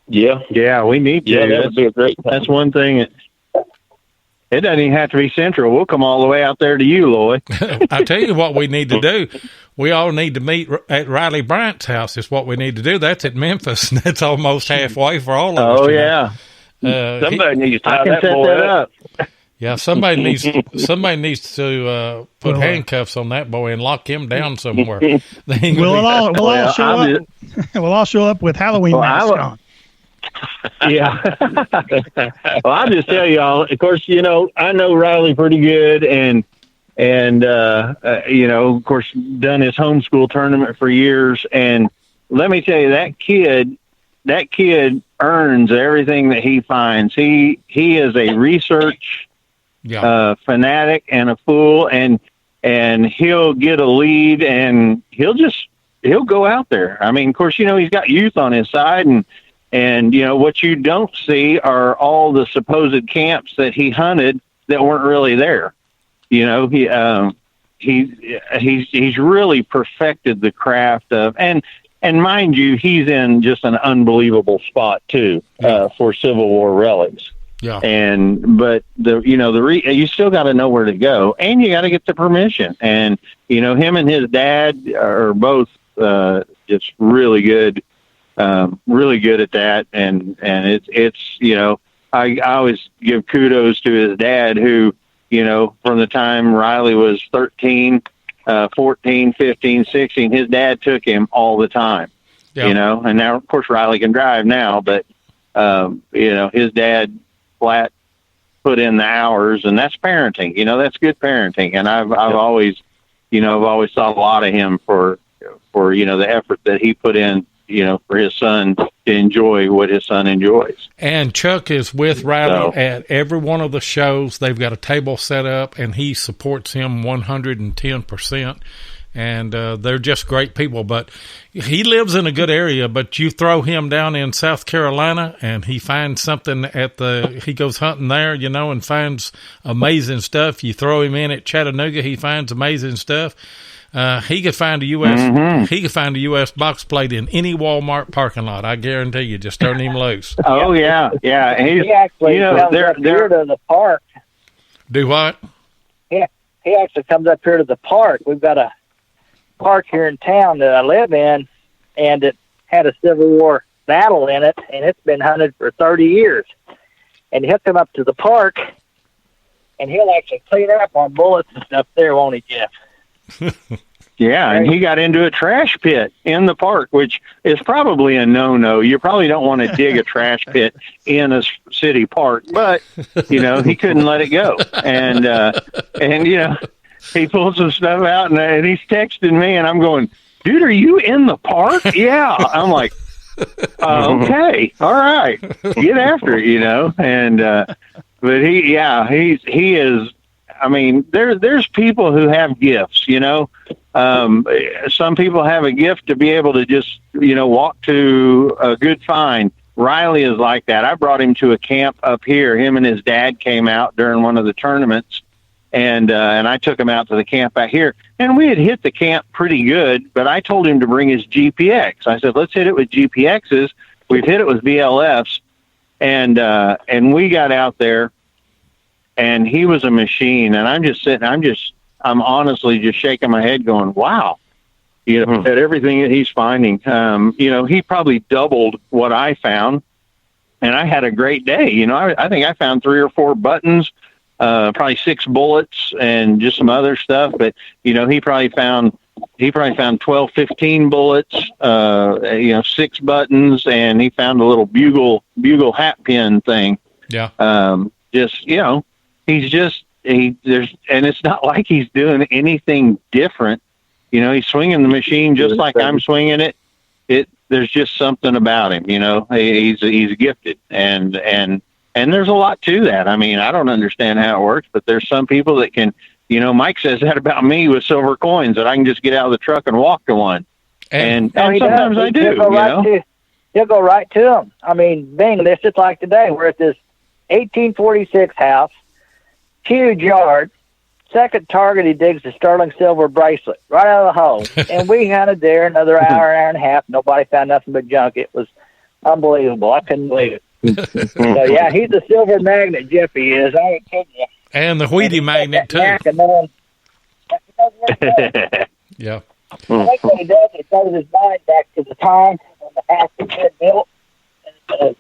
Yeah, we need to.
Yeah, that would be a great time.
That's one thing. It doesn't even have to be central. We'll come all the way out there to you, Lloyd.
I tell you what we need to do. We all need to meet at Riley Bryant's house is what we need to do. That's at Memphis, and that's almost halfway for all of us.
Oh, yeah.
Somebody needs to tie that boy up.
Yeah, somebody needs to put handcuffs on that boy and lock him down somewhere.
We'll all show up with Halloween masks on.
Yeah. Well, I'll just tell y'all, of course, I know Riley pretty good, and of course, done his homeschool tournament for years. And let me tell you, that kid earns everything that he finds. He is a research fanatic and a fool, and he'll get a lead, and he'll go out there. I mean, of course, he's got youth on his side, and what you don't see are all the supposed camps that he hunted that weren't really there. He's really perfected the craft of, and mind you, he's in just an unbelievable spot too, for Civil War relics.
Yeah.
But you still got to know where to go, and you got to get the permission. And, him and his dad are both, just really good at that. And it's, I always give kudos to his dad who, from the time Riley was 13, 14, 15, 16, his dad took him all the time, and now of course Riley can drive now, but, his dad flat put in the hours, and that's parenting, that's good parenting. And I've always thought a lot of him for, the effort that he put in, for his son to enjoy what his son enjoys.
And Chuck is with Riley at every one of the shows. They've got a table set up, and he supports him 110%. and they're just great people. But he lives in a good area, but you throw him down in South Carolina and he finds something he goes hunting there, and finds amazing stuff. You throw him in at Chattanooga, he finds amazing stuff. He could find a U.S. box plate in any Walmart parking lot. I guarantee you. Just turn him loose.
Oh yeah.
He actually comes up here to the park.
Do what?
Yeah, he actually comes up here to the park. We've got a park here in town that I live in, and it had a Civil War battle in it, and it's been hunted for 30 years. And he'll come up to the park, and he'll actually clean up on bullets and stuff there, won't he, Jeff?
Yeah, and he got into a trash pit in the park, which is probably a no-no. You probably don't want to dig a trash pit in a city park, but, he couldn't let it go. And he pulled some stuff out, and he's texting me, and I'm going, dude, are you in the park? Yeah. I'm like, okay, all right, get after it, And, but he is, I mean, there's people who have gifts, some people have a gift to be able to just, walk to a good find. Riley is like that. I brought him to a camp up here. Him and his dad came out during one of the tournaments, and I took him out to the camp out here. And we had hit the camp pretty good, but I told him to bring his GPX. I said, let's hit it with GPXs. We've hit it with VLFs, and we got out there, and he was a machine. And I'm honestly just shaking my head going, wow, at everything that he's finding. He probably doubled what I found, and I had a great day. I think I found 3 or 4 buttons, probably 6 bullets and just some other stuff. But, he probably found 12, 15 bullets, 6 buttons, and he found a little bugle hat pin thing.
Yeah.
And it's not like he's doing anything different. He's swinging the machine just like I'm swinging it. There's just something about him, he's gifted, and there's a lot to that. I mean, I don't understand how it works, but there's some people that can, Mike says that about me with silver coins, that I can just get out of the truck and walk to one. And sometimes I do,
He'll go right to them. I mean, Bing, this is like today. We're at this 1846 house, huge yard. Second target, he digs a sterling silver bracelet right out of the hole. And we hunted there another hour and a half. Nobody found nothing but junk. It was unbelievable. I couldn't believe it. So, yeah, he's a silver magnet, Jeffy is. I ain't kidding you.
And the Wheatie magnet, too. Yeah.
I think what he does is throws his mind back to the time when the house was being built. And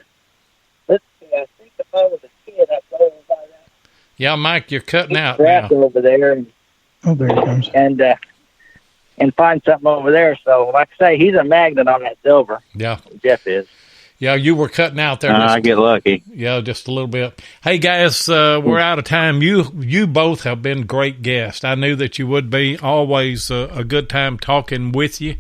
let's think about it as a kid. That's what everybody else.
Yeah, Mike, you're cutting out now.
Over there.
There he comes.
And find something over there. So, like I say, he's a magnet on that silver.
Yeah.
Jeff is.
Yeah, you were cutting out there.
I get lucky.
Yeah, just a little bit. Hey, guys, we're out of time. You both have been great guests. I knew that you would be. Always a good time talking with you.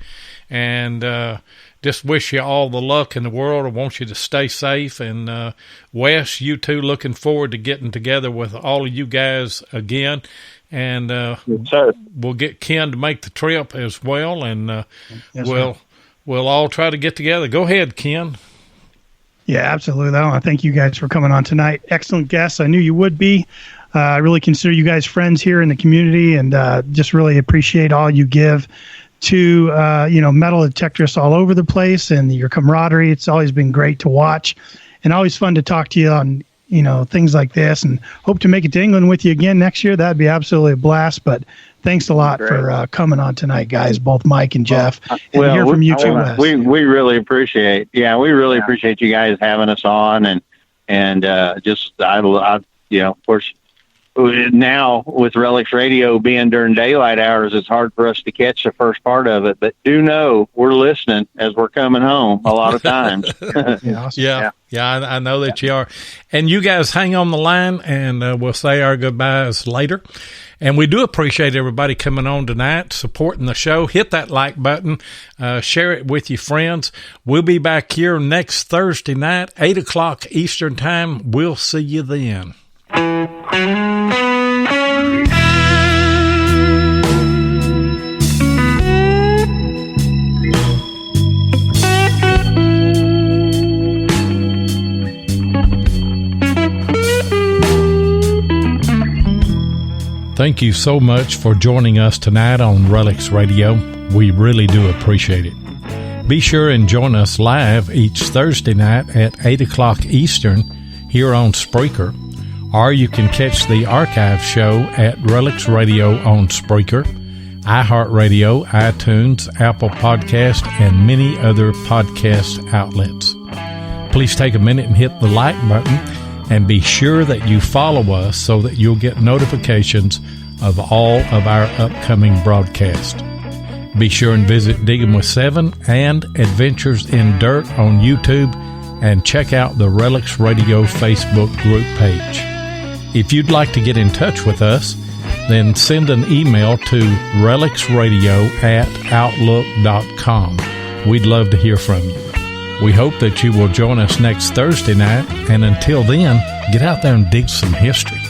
And just wish you all the luck in the world. I want you to stay safe. And Wes, you two, looking forward to getting together with all of you guys again. And we'll get Ken to make the trip as well. And we'll all try to get together. Go ahead, Ken.
Yeah, absolutely. I want to thank you guys for coming on tonight. Excellent guests. I knew you would be. I really consider you guys friends here in the community, and just really appreciate all you give to metal detectorists all over the place and your camaraderie. It's always been great to watch, and always fun to talk to you on things like this. And hope to make it to England with you again next year. That'd be absolutely a blast. But thanks a lot for coming on tonight, guys. Both Mike and Jeff. And hear from you too.
We really appreciate. Yeah, we really appreciate you guys having us on, and just I of course. Now, with RELICS Radio being during daylight hours, it's hard for us to catch the first part of it. But do know we're listening as we're coming home a lot of times.
Yeah, I know that you are. And you guys hang on the line, and we'll say our goodbyes later. And we do appreciate everybody coming on tonight, supporting the show. Hit that like button. Share it with your friends. We'll be back here next Thursday night, 8 o'clock Eastern Time. We'll see you then. Thank you so much for joining us tonight on RELICS Radio. We really do appreciate it. Be sure and join us live each Thursday night at 8 o'clock Eastern here on Spreaker, or you can catch the archive show at RELICS Radio on Spreaker, iHeartRadio, iTunes, Apple Podcast, and many other podcast outlets. Please take a minute and hit the like button, and be sure that you follow us so that you'll get notifications of all of our upcoming broadcasts. Be sure and visit Diggin with 7 and Adventures in Dirt on YouTube, and check out the RELICS Radio Facebook group page. If you'd like to get in touch with us, then send an email to relicsradio@outlook.com. We'd love to hear from you. We hope that you will join us next Thursday night, and until then, get out there and dig some history.